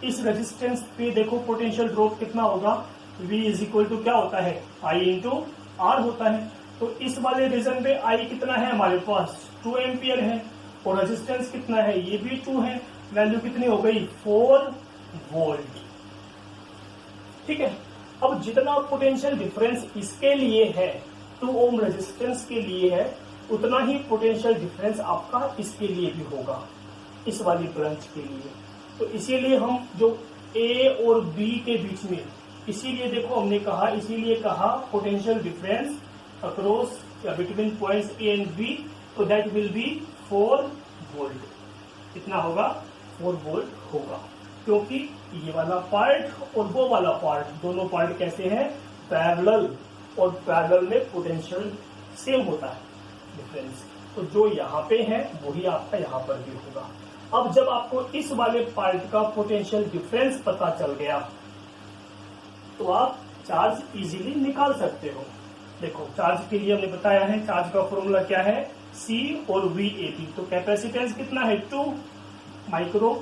इस रेजिस्टेंस पे देखो पोटेंशियल ड्रॉप कितना होगा, V इज इक्वल टू क्या होता है, I इंटू R होता है। तो इस वाले रीजन पे I कितना है हमारे पास 2 एम्पियर है, और रेजिस्टेंस कितना है, ये भी 2 है, वैल्यू कितनी हो गई 4 वोल्ट, ठीक है। अब जितना पोटेंशियल डिफरेंस इसके लिए है, 2 ओम रेजिस्टेंस के लिए है, उतना ही पोटेंशियल डिफरेंस आपका इसके लिए भी होगा, इस वाली ब्रांच के लिए। तो इसीलिए हम जो A और B के बीच में, इसीलिए देखो हमने कहा, इसीलिए कहा पोटेंशियल डिफरेंस अक्रॉस या between points A and B, तो दैट विल बी 4 वोल्ट। कितना होगा, 4 वोल्ट होगा, क्योंकि ये वाला पार्ट और वो वाला पार्ट, दोनों पार्ट कैसे हैं, पैरेलल, और पैरेलल में पोटेंशियल सेम होता है डिफरेंस। तो जो यहाँ पे है वही आपका यहाँ पर भी होगा। अब जब आपको इस वाले पार्ट का पोटेंशियल डिफरेंस पता चल गया तो आप चार्ज इजीली निकाल सकते हो। देखो चार्ज के लिए हमने बताया है, चार्ज का फॉर्मूला क्या है, C और VAB। तो कैपेसिटेंस कितना है 2 माइक्रो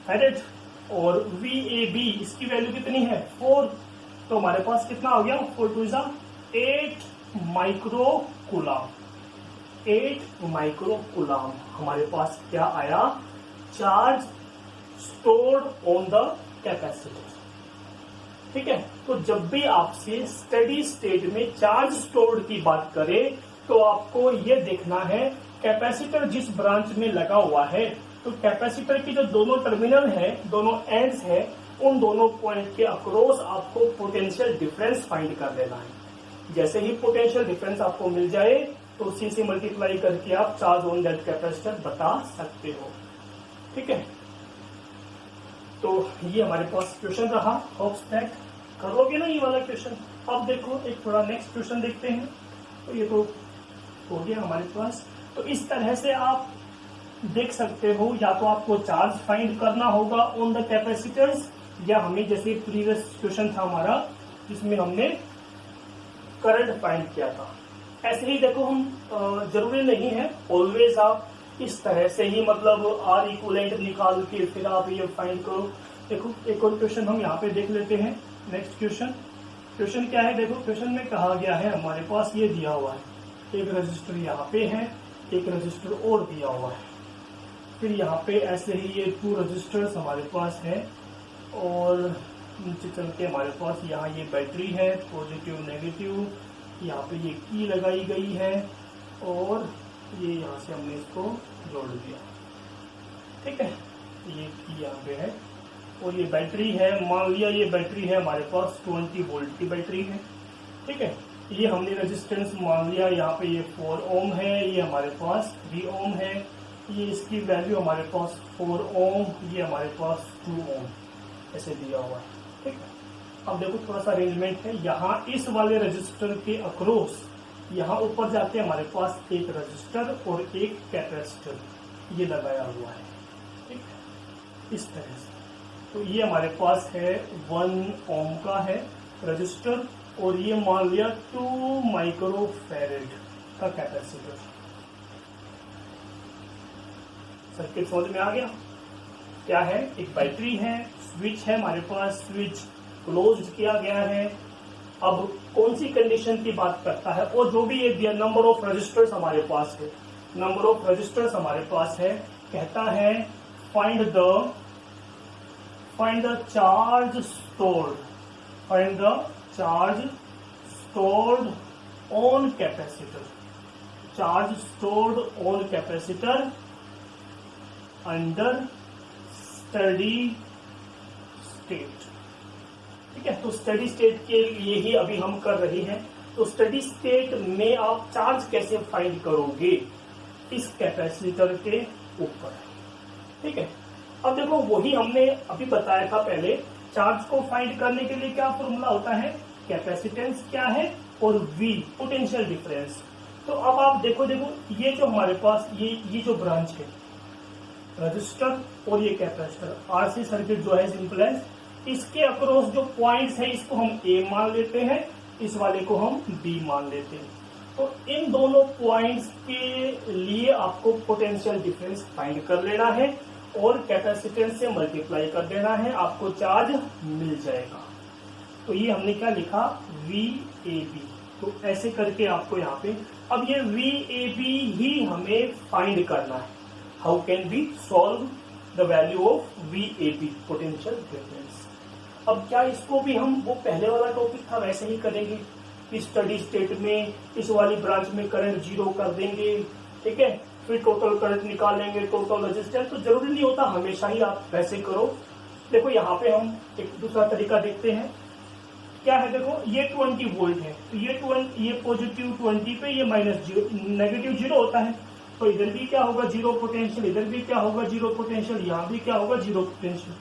फैरेड, और VAB इसकी वैल्यू कितनी है 4, तो हमारे पास कितना हो गया 4 to 8 micro coulomb. 8 micro coulomb हमारे पास क्या आया, charge stored on the capacitor. ठीक है, तो जब भी आपसे स्टेडी स्टेट में चार्ज स्टोर्ड की बात करें तो आपको यह देखना है कैपेसिटर जिस ब्रांच में लगा हुआ है, तो कैपेसिटर की जो दोनों टर्मिनल है, दोनों एंड्स है, उन दोनों पॉइंट के अक्रॉस आपको पोटेंशियल डिफरेंस फाइंड कर लेना है। जैसे ही पोटेंशियल डिफरेंस आपको मिल जाए तो उसी से मल्टीप्लाई करके आप चार्ज ऑन दैट कैपेसिटर बता सकते हो। ठीक है, तो ये हमारे पास क्वेश्चन रहा। होप्स दैट कर लोगे ना ये वाला क्वेश्चन। अब देखो एक थोड़ा नेक्स्ट क्वेश्चन देखते हैं। तो ये तो हो गया हमारे पास। तो इस तरह से आप देख सकते हो, या तो आपको चार्ज फाइंड करना होगा ऑन द कैपेसिटर्स, या हमें जैसे प्रीवियस क्वेश्चन था हमारा जिसमें हमने करंट फाइंड किया था, ऐसे ही देखो हम जरूरी नहीं है ऑलवेज आप इस तरह से ही मतलब R इक्विवेलेंट निकाल के फिर आप ये फाइंड करो। देखो एक और क्वेश्चन हम यहाँ पे देख लेते हैं। नेक्स्ट क्वेश्चन क्या है, देखो क्वेश्चन में कहा गया है हमारे पास ये दिया हुआ है, एक रजिस्टर यहाँ पे है, एक रजिस्टर और दिया हुआ है, फिर यहाँ पे ऐसे ही ये 2 रजिस्टर्स हमारे पास है, और नीचे चल के हमारे पास यहाँ ये बैटरी है, पॉजिटिव नेगेटिव, यहाँ पे ये की लगाई गई है, और ये यहाँ से हमने इसको जोड़ दिया। ठीक है, ये की यहाँ पे है, और ये बैटरी है। मान लिया ये बैटरी है हमारे पास 20 वोल्ट की बैटरी है। ठीक है, ये हमने रेजिस्टेंस मान लिया, यहाँ पे ये 4 ओम है, ये हमारे पास 3 ओम है, ये इसकी वैल्यू हमारे पास 4 ओम, ये हमारे पास 2 ओम ऐसे दिया हुआ है। ठीक है, अब देखो थोड़ा सा अरेंजमेंट है। यहाँ इस वाले रजिस्टर के अक्रॉस यहाँ ऊपर जाके हमारे पास एक रजिस्टर और एक कैपेसिटर ये लगाया हुआ है। ठीक, इस तरह से। तो ये हमारे पास है 1 ओम का है रजिस्टर, और ये मान लिया 2 माइक्रो फैरेड का कैपेसिटर। सर्किट समझ में आ गया? क्या है, एक बैटरी है, स्विच है हमारे पास, स्विच क्लोज किया गया है। अब कौन सी कंडीशन की बात करता है, और जो भी ये दिया नंबर ऑफ रजिस्टर्स हमारे पास है, नंबर ऑफ रजिस्टर्स हमारे पास है, कहता है find the charge stored, find the charge stored on capacitor, charge stored on capacitor under steady state. ठीक है, तो स्टडी स्टेट के लिए ही अभी हम कर रहे हैं। तो स्टडी स्टेट में आप चार्ज कैसे फाइंड करोगे, इस कैपेसिटर के ऊपर। ठीक है, अब देखो वही हमने अभी बताया था पहले, चार्ज को फाइंड करने के लिए क्या फॉर्मूला होता है, कैपेसिटेंस क्या है और V पोटेंशियल डिफरेंस। तो अब आप देखो ये जो हमारे पास ये जो ब्रांच है, रजिस्टर और ये कैपेसिटर, RC सर्किट जो है सिंपल है, इसके अक्रॉस जो पॉइंट्स है इसको हम A मान लेते हैं, इस वाले को हम B मान लेते हैं। तो इन दोनों पॉइंट्स के लिए आपको पोटेंशियल डिफरेंस फाइंड कर लेना है और कैपेसिटेंस से मल्टीप्लाई कर देना है, आपको चार्ज मिल जाएगा। तो ये हमने क्या लिखा, VAB। तो ऐसे करके आपको यहाँ पे अब ये VAB ही हमें फाइंड करना है। How can we solve the value of VAB, potential difference. अब क्या इसको भी हम वो पहले वाला टॉपिक था वैसे ही करेंगे, इस स्टडी स्टेट में इस वाली ब्रांच में करंट 0 कर देंगे। ठीक है, फिर टोटल करंट निकालेंगे, टोटल रेजिस्टेंस। तो जरूरी नहीं होता हमेशा ही आप वैसे करो। देखो यहाँ पे हम एक दूसरा तरीका देखते हैं, क्या है, देखो ये 20 वोल्ट है, तो ये पॉजिटिव 20 पे, ये नेगेटिव 0 होता है, तो इधर भी क्या होगा 0 पोटेंशियल, इधर भी क्या होगा 0 पोटेंशियल, यहाँ भी क्या होगा 0 पोटेंशियल।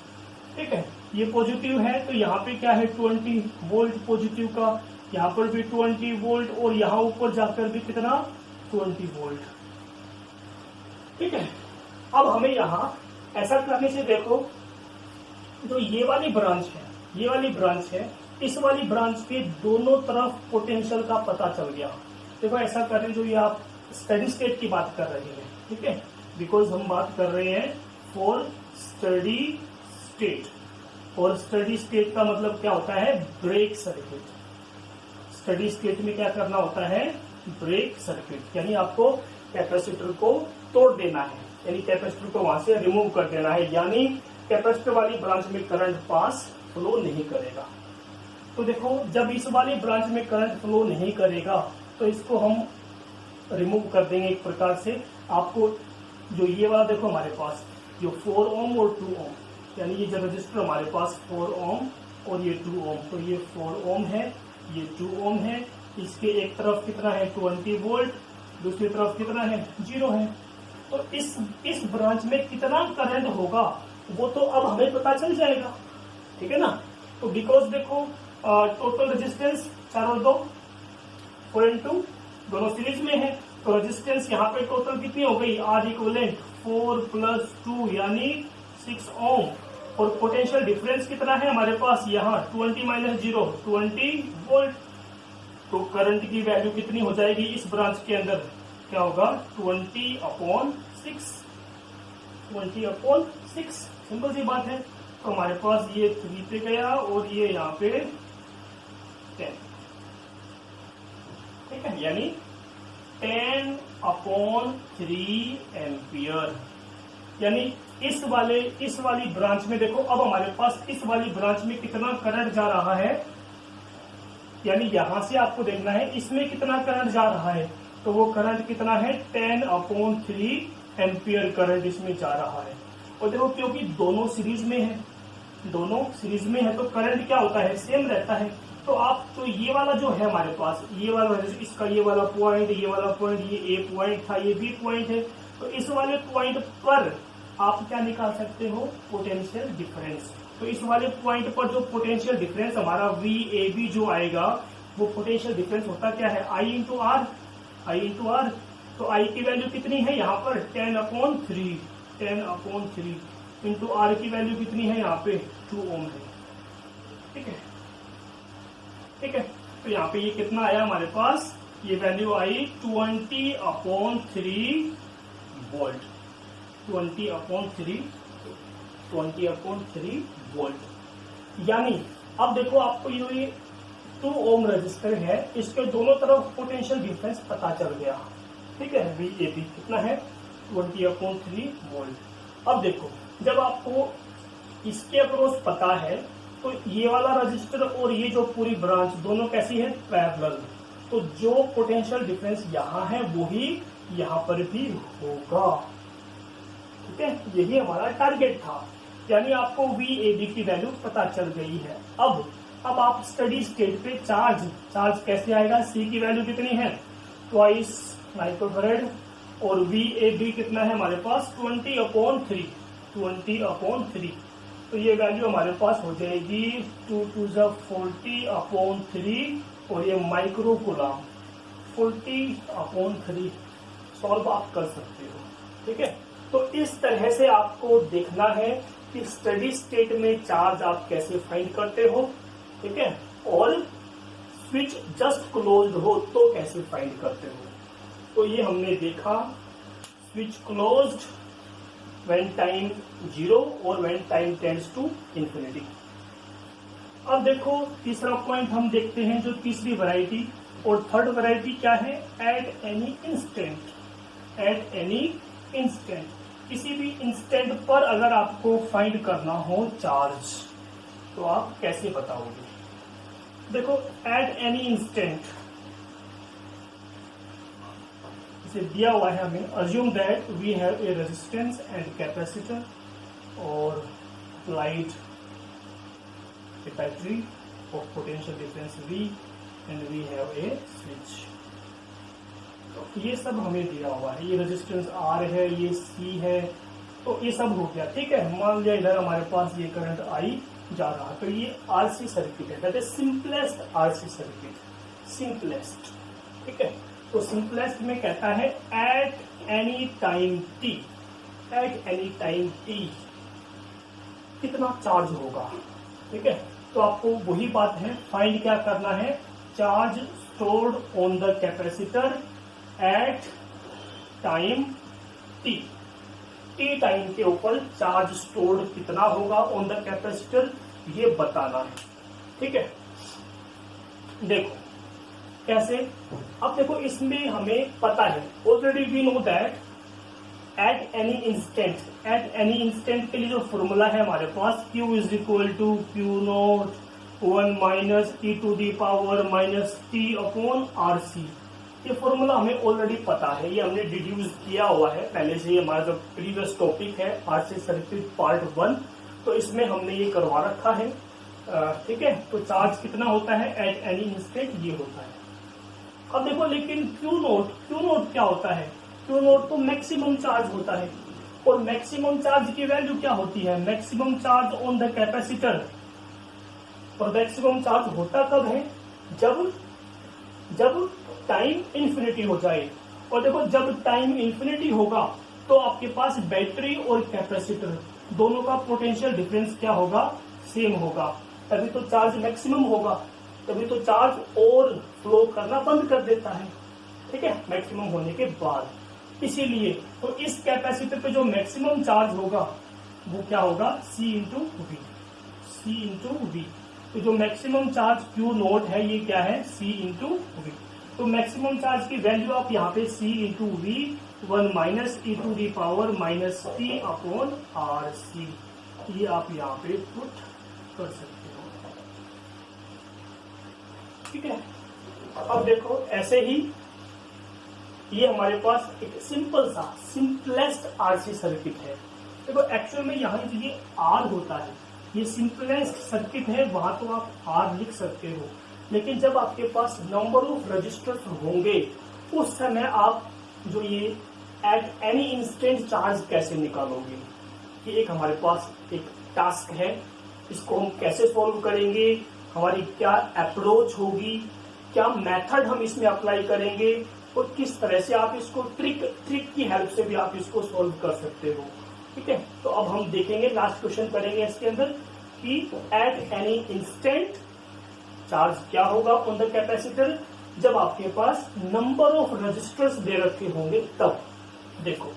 ठीक है, ये पॉजिटिव है तो यहाँ पे क्या है 20 वोल्ट पॉजिटिव का, यहाँ पर भी 20 वोल्ट, और यहाँ ऊपर जाकर भी कितना 20 वोल्ट। ठीक है, अब हमें यहाँ ऐसा करने से देखो, जो ये वाली ब्रांच है, इस वाली ब्रांच के दोनों तरफ पोटेंशियल का पता चल गया। देखो ऐसा करें, जो ये आप स्टडी स्टेट की बात कर रहे हैं, ठीक है, बिकॉज हम बात कर रहे हैं फॉर स्टडी स्टेट। और स्टडी स्टेट का मतलब क्या होता है, ब्रेक सर्किट। स्टडी स्टेट में क्या करना होता है, ब्रेक सर्किट, यानी आपको कैपेसिटर को तोड़ देना है, यानी कैपेसिटर को वहां से रिमूव कर देना है, यानी कैपेसिटर वाली ब्रांच में करंट पास फ्लो नहीं करेगा। तो देखो जब इस वाली ब्रांच में करंट फ्लो नहीं करेगा तो इसको हम रिमूव कर देंगे एक प्रकार से। आपको जो ये वाला देखो हमारे पास जो 4 ओम और 2 ओम, यानी ये जो रजिस्टर हमारे पास 4 ओम और ये 2 ओम, तो ये 4 ओम है, ये 2 ओम है। इसके एक तरफ कितना है 20 वोल्ट, दूसरी तरफ कितना है 0 है। तो इस ब्रांच में कितना करंट होगा वो तो अब हमें पता चल जाएगा, ठीक है ना। तो बिकॉज देखो टोटल रेजिस्टेंस 4 और 2 4 × 2 दोनों सीरीज में है, तो रेजिस्टेंस यहाँ पे टोटल कितनी हो गई, R इक्विवेलेंट 4 + 2 यानी 6 ओम। और पोटेंशियल डिफरेंस कितना है हमारे पास यहाँ 20 - 0 20 वोल्ट। तो करंट की वैल्यू कितनी हो जाएगी इस ब्रांच के अंदर, क्या होगा 20/6 20/6। सिंपल सी बात है। तो हमारे पास ये 3 पे गया और ये यहाँ पे 10, ठीक है, यानी 10/3 एम्पियर। यानी इस वाली ब्रांच में देखो अब हमारे पास इस वाली ब्रांच में कितना करंट जा रहा है, यानी यहां से आपको देखना है इसमें कितना करंट जा रहा है। तो वो करंट कितना है 10/3 एम्पियर करंट इसमें जा रहा है। और देखो क्योंकि दोनों सीरीज में है तो करंट क्या होता है सेम रहता है। तो आप तो ये वाला जो है हमारे पास ये वाला इसका ये वाला पॉइंट, ये वाला पॉइंट, ये ए पॉइंट था, ये बी पॉइंट है। तो इस वाले पॉइंट पर आप क्या निकाल सकते हो पोटेंशियल डिफरेंस। तो इस वाले पॉइंट पर जो पोटेंशियल डिफरेंस हमारा VAB जो आएगा वो पोटेंशियल डिफरेंस होता क्या है I × R। तो I की वैल्यू कितनी है यहाँ पर 10/3 इंटू R की वैल्यू कितनी है यहाँ पे 2 ओम है, ठीक है। तो यहाँ पे ये कितना आया हमारे पास, ये वैल्यू आई 20/3 वोल्ट, 20/3 वोल्ट। यानी अब देखो आपको ये 2 ओम रजिस्टर है, इसके दोनों तरफ पोटेंशियल डिफरेंस पता चल गया, ठीक है। VAB कितना है 20/3 वोल्ट। अब देखो जब आपको इसके अक्रॉस पता है तो ये वाला रजिस्टर और ये जो पूरी ब्रांच दोनों कैसी है पैरेलल। तो जो पोटेंशियल डिफरेंस यहाँ है वही यहाँ पर भी होगा, ठीक है। यही हमारा टारगेट था, यानी आपको VAB की वैल्यू पता चल गई है। अब आप स्टडी स्टेट पे चार्ज कैसे आएगा, C की वैल्यू कितनी है 2 माइक्रोफैराड और VAB कितना है हमारे पास 20/3। तो ये वैल्यू हमारे पास हो जाएगी 2 × 40/3 और ये माइक्रो कूलम 40/3 सॉल्व आप कर सकते हो, ठीक है। तो इस तरह से आपको देखना है कि स्टडी स्टेट में चार्ज आप कैसे फाइंड करते हो, ठीक है, और स्विच जस्ट क्लोज्ड हो तो कैसे फाइंड करते हो। तो ये हमने देखा स्विच क्लोज्ड when टाइम 0 और when time tends to infinity. अब देखो तीसरा पॉइंट हम देखते हैं, जो तीसरी वैरायटी और थर्ड वैरायटी क्या है, एट एनी इंस्टेंट। किसी भी इंस्टेंट पर अगर आपको फाइंड करना हो चार्ज तो आप कैसे बताओगे। देखो एट एनी इंस्टेंट इसे दिया हुआ है हमें, assume that we have a resistance and capacitor और applied a battery of potential difference V and we have a switch. तो ये सब हमें दिया हुआ है, ये रेजिस्टेंस R है, ये C है, तो ये सब हो गया, ठीक है। मान लिया इधर हमारे पास ये करंट I जा रहा, तो ये RC सर्किट है, that is simplest RC circuit, simplest, ठीक है। तो सिंपलेस्ट में कहता है एट एनी टाइम t कितना चार्ज होगा, ठीक है। तो आपको वही बात है, फाइंड क्या करना है, charge stored on the capacitor eight time t time के ऊपर चार्ज स्टोर्ड कितना होगा ऑन द कैपेसिटर, ये बताना है। ठीक है, देखो कैसे। अब देखो इसमें हमें पता है already we know that at any instant के लिए जो फॉर्मूला है हमारे पास Q is equal to Q nought 1 minus e to the power minus t upon RC। ये फॉर्मूला हमें ऑलरेडी पता है, ये हमने डिड्यूस किया हुआ है पहले से। ये हमारा जो प्रीवियस टॉपिक है RC सर्किट पार्ट 1, तो इसमें हमने ये करवा रखा है। ठीक है, तो चार्ज कितना होता है एट एनी इंस्टेंट, ये होता है। अब देखो लेकिन Q नोट क्या होता है? Q नोट तो मैक्सिमम चार्ज होता है, और मैक्सिमम चार्ज की वैल्यू क्या होती है? Maximum charge on the capacitor. और मैक्सिमम चार्ज होता कब है? जब टाइम इन्फिनिटी हो जाए। और देखो जब टाइम इन्फिनिटी होगा तो आपके पास बैटरी और कैपेसिटर दोनों का पोटेंशियल डिफरेंस क्या होगा? सेम होगा, तभी तो चार्ज मैक्सिमम होगा, तभी तो चार्ज और फ्लो करना बंद कर देता है। ठीक है, मैक्सिमम होने के बाद। इसीलिए तो इस कैपेसिटर पे जो मैक्सिमम चार्ज होगा वो क्या होगा? C into V. तो जो मैक्सिमम चार्ज Q नोट है ये क्या है? C into V. तो मैक्सिमम चार्ज की वैल्यू आप यहाँ पे C into V 1 minus e to the power minus t upon RC, ये आप यहाँ पे पुट कर सकते हो। ठीक है, अब देखो ऐसे ही ये हमारे पास एक सिंपलेस्ट RC सर्किट है। देखो एक्चुअल में यहाँ ये R होता है, ये सिंपलेस्ट सर्किट है, वहां तो आप R लिख सकते हो। लेकिन जब आपके पास नंबर ऑफ रजिस्टर्स होंगे उस समय आप जो ये एट एनी इंस्टेंट चार्ज कैसे निकालोगे, कि एक हमारे पास एक टास्क है, इसको हम कैसे सॉल्व करेंगे, हमारी क्या अप्रोच होगी, क्या मेथड हम इसमें अप्लाई करेंगे, और किस तरह से आप इसको ट्रिक की हेल्प से भी आप इसको सॉल्व कर सकते हो। ठीक है, तो अब हम देखेंगे, लास्ट क्वेश्चन करेंगे इसके अंदर कि एट एनी इंस्टेंट चार्ज क्या होगा ऑन द कैपेसिटर जब आपके पास नंबर ऑफ रजिस्टर्स दे रखे होंगे तब। देखो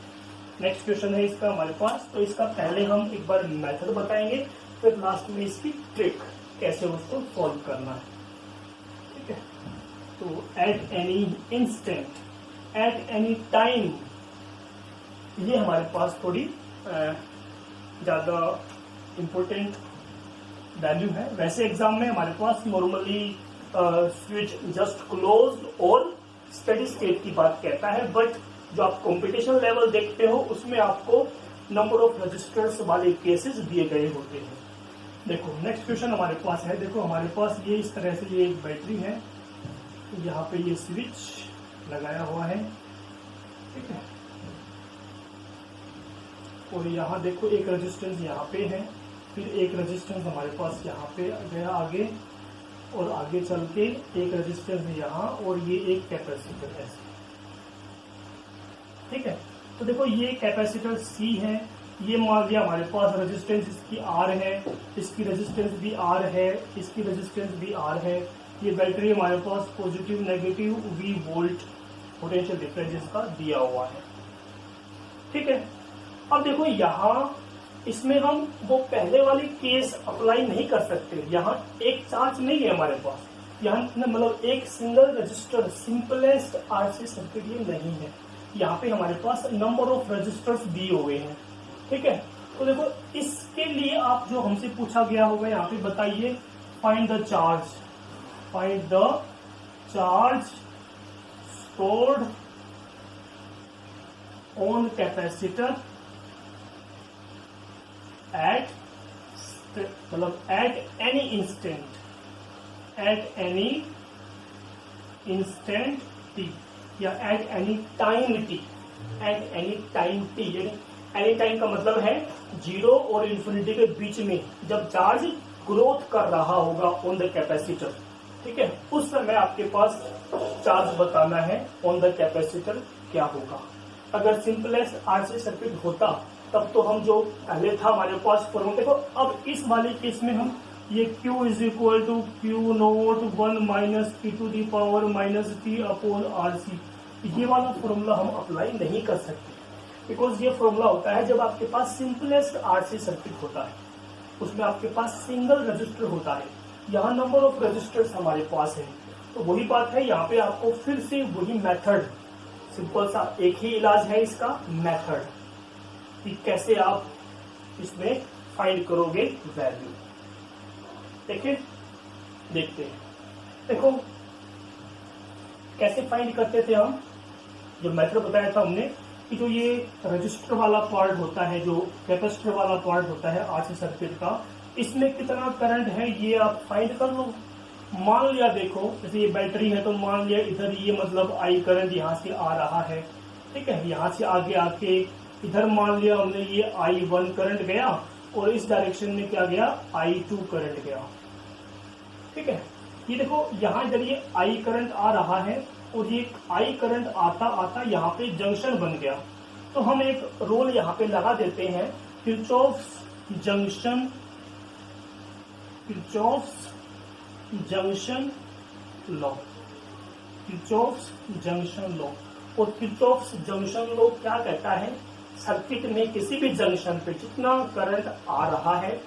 नेक्स्ट क्वेश्चन है इसका हमारे पास, तो इसका पहले हम एक बार मेथड बताएंगे, फिर लास्ट में इसकी ट्रिक कैसे उसको सॉल्व करना है। ठीक है, तो eight any instant, at any time, ये हमारे पास थोड़ी ज्यादा इंपॉर्टेंट वैल्यू है। वैसे एग्जाम में हमारे पास नॉर्मली स्विच जस्ट क्लोज्ड और स्टेडी स्टेट की बात कहता है, बट जो आप कंपटीशन लेवल देखते हो उसमें आपको नंबर ऑफ रजिस्टर्स वाले केसेस दिए गए होते हैं। देखो नेक्स्ट क्वेश्चन हमारे पास है, देखो हमारे पास ये इस तरह से ये एक बैटरी है, यहाँ पे ये स्विच लगाया हुआ है। ठीक है, और यहाँ देखो एक रेजिस्टेंस यहाँ पे है, फिर एक रेजिस्टेंस हमारे पास यहाँ पे गया आगे, और आगे चल के एक रेजिस्टेंस यहाँ, और ये एक कैपेसिटर है। ठीक है, तो देखो ये कैपेसिटर C है, ये मान लिया हमारे पास रेजिस्टेंस इसकी R है, इसकी रेजिस्टेंस भी R है, इसकी रेजिस्टेंस भी R है। ये बैटरी हमारे पास positive negative V volt potential difference इसका दिया हुआ है। ठीक है, अब देखो यहाँ इसमें हम वो पहले वाली केस अप्लाई नहीं कर सकते, यहाँ एक चार्ज नहीं है हमारे पास, यहाँ मतलब एक single register, simplest RC circuit ये नहीं है। यहाँ पे हमारे पास नंबर ऑफ रजिस्टर्स दिए हुए हैं। ठीक है, तो देखो इसके लिए आप जो हमसे पूछा गया होगा यहाँ पे बताइए, find the charge stored on capacitor eight any instant T, या एट एनी टाइम टी। यानी एनी टाइम का मतलब है 0 और इन्फिनिटी के बीच में, जब चार्ज ग्रोथ कर रहा होगा ऑन द कैपेसिटर। ठीक है, उस समय आपके पास चार्ज बताना है ऑन द कैपेसिटर क्या होगा। अगर सिंपलेस्ट RC सर्किट होता तब तो हम जो पहले था हमारे पास फॉर्मूला, देखो अब इस वाले केस में हम ये Q is equal to Q note 1 minus e to the power minus t upon RC, ये वाला फॉर्मूला हम अप्लाई नहीं कर सकते, बिकॉज ये फॉर्मूला होता है जब आपके पास सिंपलेस्ट RC सर्किट होता है। उसमें आपके पास सिंगल रजिस्टर होता है, यहाँ नंबर ऑफ रजिस्टर्स हमारे पास है। तो वही बात है, यहाँ पे आपको फिर से वही मेथड, सिंपल सा एक ही इलाज है इसका, मेथड कि कैसे आप इसमें फाइंड करोगे वैल्यू। देखिए देखते हैं, देखो कैसे फाइंड करते थे हम। जो मेथड बताया था हमने कि जो ये रजिस्टर वाला पार्ट होता है, जो कैपेसिटर वाला पार्ट होता है आरसी सर्किट का, इसमें कितना करंट है ये आप फाइंड कर लो। मान लिया देखो, जैसे ये बैटरी है तो मान लिया इधर ये मतलब आई करंट यहाँ से आ रहा है, ठीक है, यहाँ से आगे आके इधर मान लिया हमने ये I1 करंट गया और इस डायरेक्शन में क्या गया, I2 करंट गया, ठीक है। ये देखो यहाँ इधर ये I करंट आ रहा है और ये I करंट आता आता यहाँ पे जंक्शन बन गया। तो हम एक रोल यहाँ पे लगा देते हैं, Kirchhoff's junction law, Kirchhoff's junction law. और किरचॉफ्स जंक्शन लॉ क्या कहता है, सर्किट में किसी भी जंक्शन पे जितना करंट आ रहा है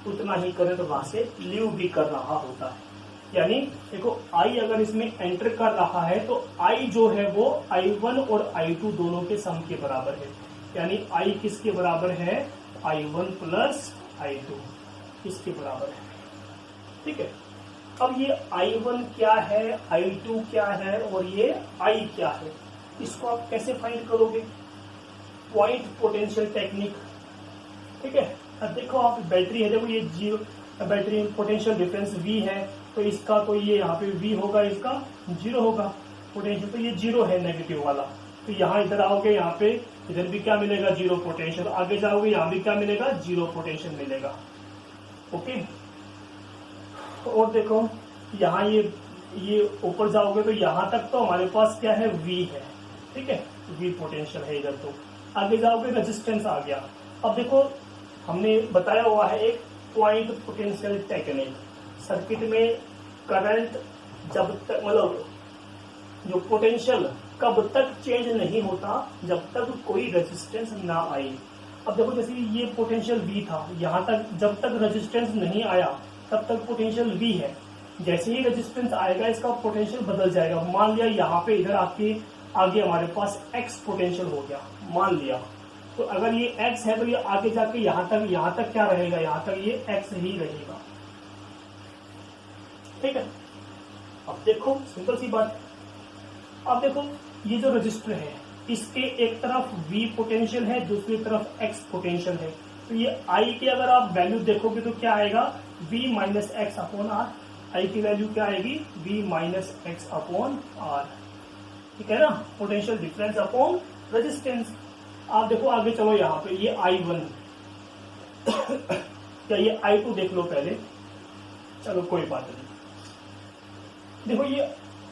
उतना ही करंट वहां से लीव भी कर रहा होता है। यानी देखो I अगर इसमें एंटर कर रहा है तो I जो है वो I1 और I2 दोनों के सम के बराबर है। यानी I किसके बराबर है, I1 प्लस I2 इसके बराबर है, ठीक है। अब ये I1 क्या है, I2 क्या है और ये I क्या है, इसको आप कैसे फाइंड करोगे, पॉइंट पोटेंशियल टेक्निक, ठीक है। अब देखो आप बैटरी है, देखो ये zero, battery potential difference V है, तो इसका तो ये यहाँ पे V होगा, इसका 0 होगा पोटेंशियल, तो ये 0 है नेगेटिव वाला। तो यहाँ इधर आओगे, यहाँ पे इधर भी क्या मिलेगा, 0 पोटेंशियल। आगे जाओगे यहाँ भी क्या मिलेगा, 0 पोटेंशियल मिलेगा, ओके। और देखो यहाँ ये ऊपर जाओगे तो यहाँ तक तो हमारे पास क्या है, V है, ठीक है, V पोटेंशियल है इधर। तो आगे जाओगे रेजिस्टेंस आ गया। अब देखो हमने बताया हुआ है एक पॉइंट पोटेंशियल टेक्निक, सर्किट में करंट जब तक मतलब जो पोटेंशियल कब तक चेंज नहीं होता जब तक कोई रेजिस्टेंस ना आए। अब देखो जैसे ये पोटेंशियल V था, यहाँ तक जब तक रेजिस्टेंस नहीं आया तब तक पोटेंशियल V है। जैसे ही रेजिस्टेंस आएगा इसका पोटेंशियल बदल जाएगा। मान लिया यहाँ पे इधर आपके आगे हमारे पास X पोटेंशियल हो गया, मान लिया, तो अगर ये X है तो ये आगे जाके यहाँ तक क्या रहेगा, यहाँ तक ये X ही रहेगा, ठीक है। अब देखो सिंपल सी बात, अब देखो ये जो रजिस्टर है इसके एक तरफ V पोटेंशियल है, दूसरी तरफ X पोटेंशियल है। तो ये I की अगर आप वैल्यू देखोगे तो क्या आएगा, V minus X upon R. I की वैल्यू क्या आएगी, V minus X upon R, ठीक है ना, पोटेंशियल डिफरेंस अपॉन रेजिस्टेंस। आप देखो आगे चलो, यहाँ पे ये I1 क्या ये I2 देख लो पहले, चलो कोई बात नहीं। देखो ये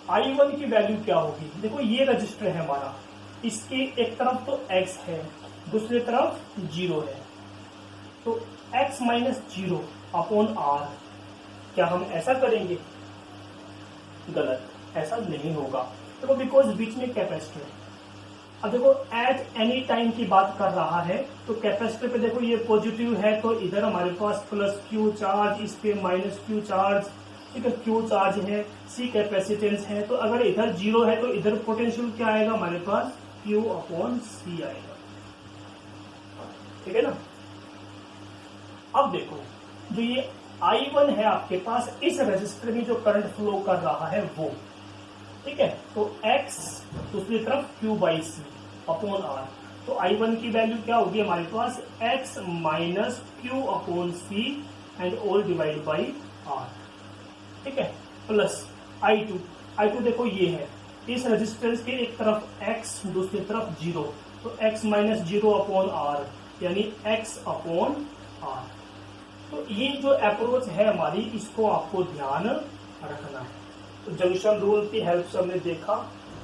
I1 की वैल्यू क्या होगी, देखो ये रजिस्टर है हमारा, इसके एक तरफ तो X है, दूसरी तरफ 0 है, तो X माइनस 0 अपॉन R। क्या हम ऐसा करेंगे, गलत, ऐसा नहीं होगा। देखो बिकॉज बीच में कैपेसिटर है। अब देखो एट एनी टाइम की बात कर रहा है, तो कैपेसिटर पे देखो ये पॉजिटिव है तो इधर हमारे पास प्लस Q चार्ज, इस पे माइनस Q चार्ज, ठीक है, Q चार्ज है, C कैपेसिटेंस है। तो अगर इधर 0 है तो इधर पोटेंशियल क्या आएगा हमारे पास, Q अपॉन C आएगा, ठीक है ना। अब देखो जो ये I1 है आपके पास, इस रेजिस्टर में जो करंट फ्लो कर रहा है वो, ठीक है, तो X दूसरी तरफ Q by C upon R। तो I1 की वैल्यू क्या होगी हमारे पास, X minus Q upon C and all divide by R, ठीक है, प्लस I2 देखो ये है, इस रेजिस्टेंस के एक तरफ X दूसरी तरफ 0, तो X माइनस 0 अपॉन R यानी X अपॉन R। तो ये जो अप्रोच है हमारी, इसको आपको ध्यान रखना है। तो जंक्शन रूल की हेल्प से हमने देखा,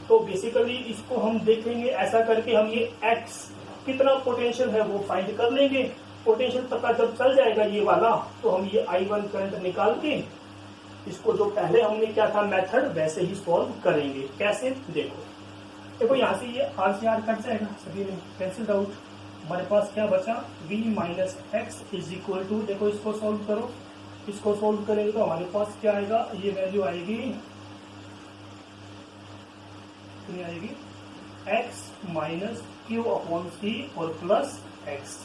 तो बेसिकली इसको हम देखेंगे ऐसा करके, हम ये X कितना पोटेंशियल है वो फाइंड कर लेंगे। पोटेंशियल पता जब चल जाएगा ये वाला, तो हम ये I1 करंट निकाल के इसको जो पहले हमने क्या था मेथड वैसे ही सॉल्व करेंगे। कैसे, देखो यहाँ से ये R से R कट जाएगा, सभी में कैंसिल आउट, हमारे पास क्या बचा, v minus X is equal to, देखो इसको सॉल्व करो, इसको सॉल्व करेंगे तो हमारे पास क्या आएगा, ये वैल्यू आएगी, कितनी आएगी, x माइनस क्यू अपॉन सी और प्लस x।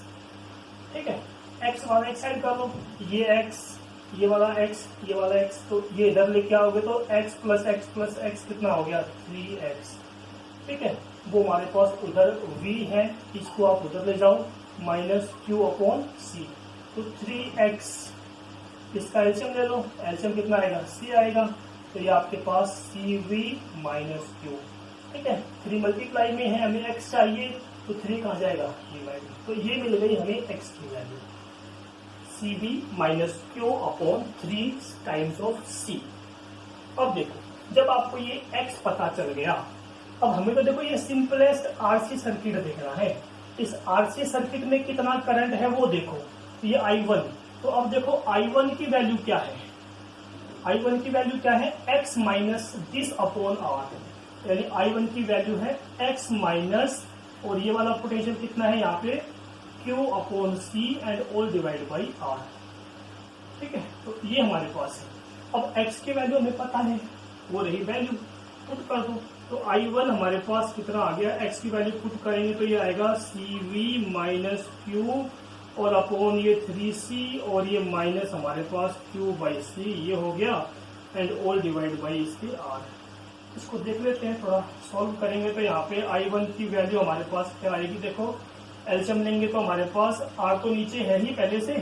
ठीक है, x वाला एक साइड कर लो, ये x, ये वाला x, ये वाला x, तो ये इधर लेके आओगे तो x प्लस x कितना हो गया, 3x। ठीक है, वो हमारे पास उधर v है, इसको आप उधर ले जाओ, माइनस क्यू अपॉन सी, तो 3x, इसका एलसीएम ले लो, एलसीएम कितना आएगा, c आएगा, तो ये आपके पास CV माइनस क्यू। ठीक है, 3 मल्टीप्लाई में है, हमें x चाहिए, तो 3 कहाँ जाएगा, ये वैल्यू, तो ये मिल गई हमें x की value, CV minus Q upon 3 times of c। अब देखो, जब आपको ये x पता चल गया, अब हमें तो देखो ये सिंपलेस्ट RC सर्किट देखना है, इस RC सर्किट में कितना करंट है वो देखो, ये I1, तो अब देखो I1 की वैल्यू क्या है, I1 की वैल्यू क्या है, x minus this upon R, यानी I1 की वैल्यू है x माइनस, और ये वाला पोटेंशियल कितना है यहाँ पे, Q upon C and all divide by R। ठीक है, तो ये हमारे पास है। अब x की वैल्यू हमें पता है, वो रही वैल्यू, पुट कर दो, तो I1 हमारे पास कितना आ गया, x की वैल्यू पुट करेंगे तो ये आएगा CV माइनस क्यू और अपॉन ये 3C, और ये माइनस हमारे पास Q बाई C, ये हो गया, एंड ऑल डिवाइड बाई इसके R। इसको देख लेते हैं, थोड़ा सॉल्व करेंगे तो यहाँ पे I1 की वैल्यू हमारे पास क्या आएगी, देखो एलसीएम लेंगे तो हमारे पास R तो नीचे है ही पहले से,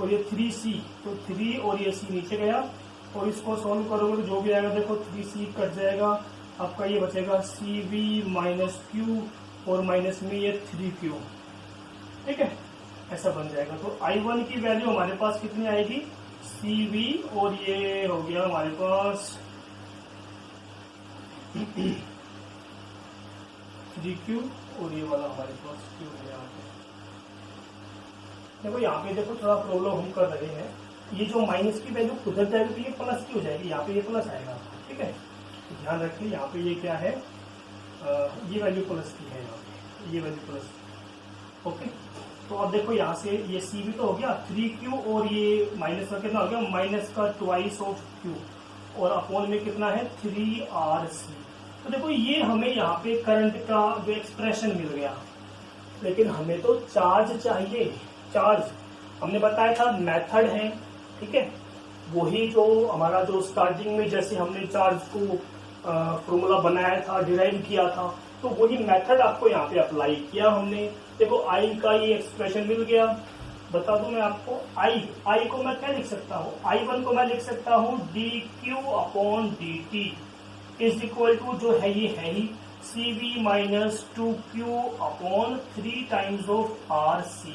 और ये 3C, तो 3 और ये C नीचे गया, और इसको सॉल्व करोगे तो जो भी आएगा देखो 3C कट जाएगा, आपका ये बचेगा CV माइनस क्यू, और माइनस में ये 3Q। ठीक है, ऐसा बन जाएगा, तो I1 की वैल्यू हमारे पास कितनी आएगी, CV, और ये हो गया हमारे पास 3Q, और ये वाला हमारे पास Q है यहाँ पे। देखो यहाँ पे देखो थोड़ा प्रॉब्लम हम कर रहे हैं, ये जो माइनस की वैल्यू उधर जाएगी तो ये प्लस की हो जाएगी, यहाँ पे ये प्लस आएगा। ठीक है, तो ध्यान रखिए, यहाँ पे ये क्या है, ये वैल्यू प्लस की है, यहाँ पे ये वैल्यू प्लस। ओके, तो अब देखो यहाँ से ये CV तो हो गया 3Q, और ये माइनस का कितना हो गया, माइनस का ट्वाइस ऑफ Q, और अपॉन में कितना है 3RC। तो देखो ये हमें यहाँ पे करंट का जो एक्सप्रेशन मिल गया, लेकिन हमें तो चार्ज चाहिए। चार्ज हमने बताया था मेथड है, ठीक है, वही जो हमारा जो स्टार्टिंग में जैसे हमने चार्ज को फॉर्मूला बनाया था, डिराइव किया था, तो वही मेथड आपको यहाँ पे अप्लाई किया हमने। देखो आई का ये एक्सप्रेशन मिल गया, बता दूं मैं आपको, आई को मैं क्या लिख सकता हूँ, I1 को मैं लिख सकता हूँ dQ upon dt is equal to, जो है ये है ही, CV minus 2Q upon 3 times of RC।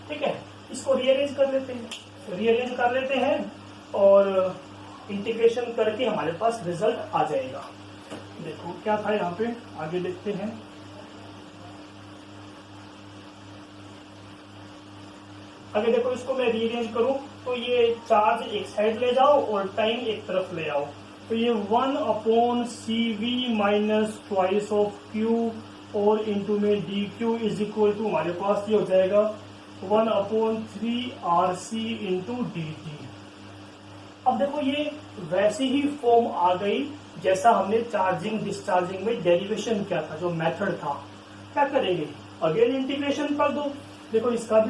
ठीक है, इसको रीअरेंज कर लेते हैं, और इंटीग्रेशन करके हमारे पास रिजल्ट आ जाएगा। देखो क्या था यहाँ पे, आगे देखते हैं। अगर देखो इसको मैं रीअरेंज करूं तो ये चार्ज एक साइड ले जाओ और टाइम एक तरफ ले आओ, तो ये 1 upon CV minus twice of Q, और इंटू में dQ इज इक्वल टू हमारे पास ये हो जाएगा 1 अपॉन 3RC इंटू dt। अब देखो ये वैसी ही फॉर्म आ गई जैसा हमने चार्जिंग डिस्चार्जिंग में डेरिवेशन किया था, जो मेथड था। क्या करेंगे, अगेन इंटीग्रेशन कर दो। देखो इसका भी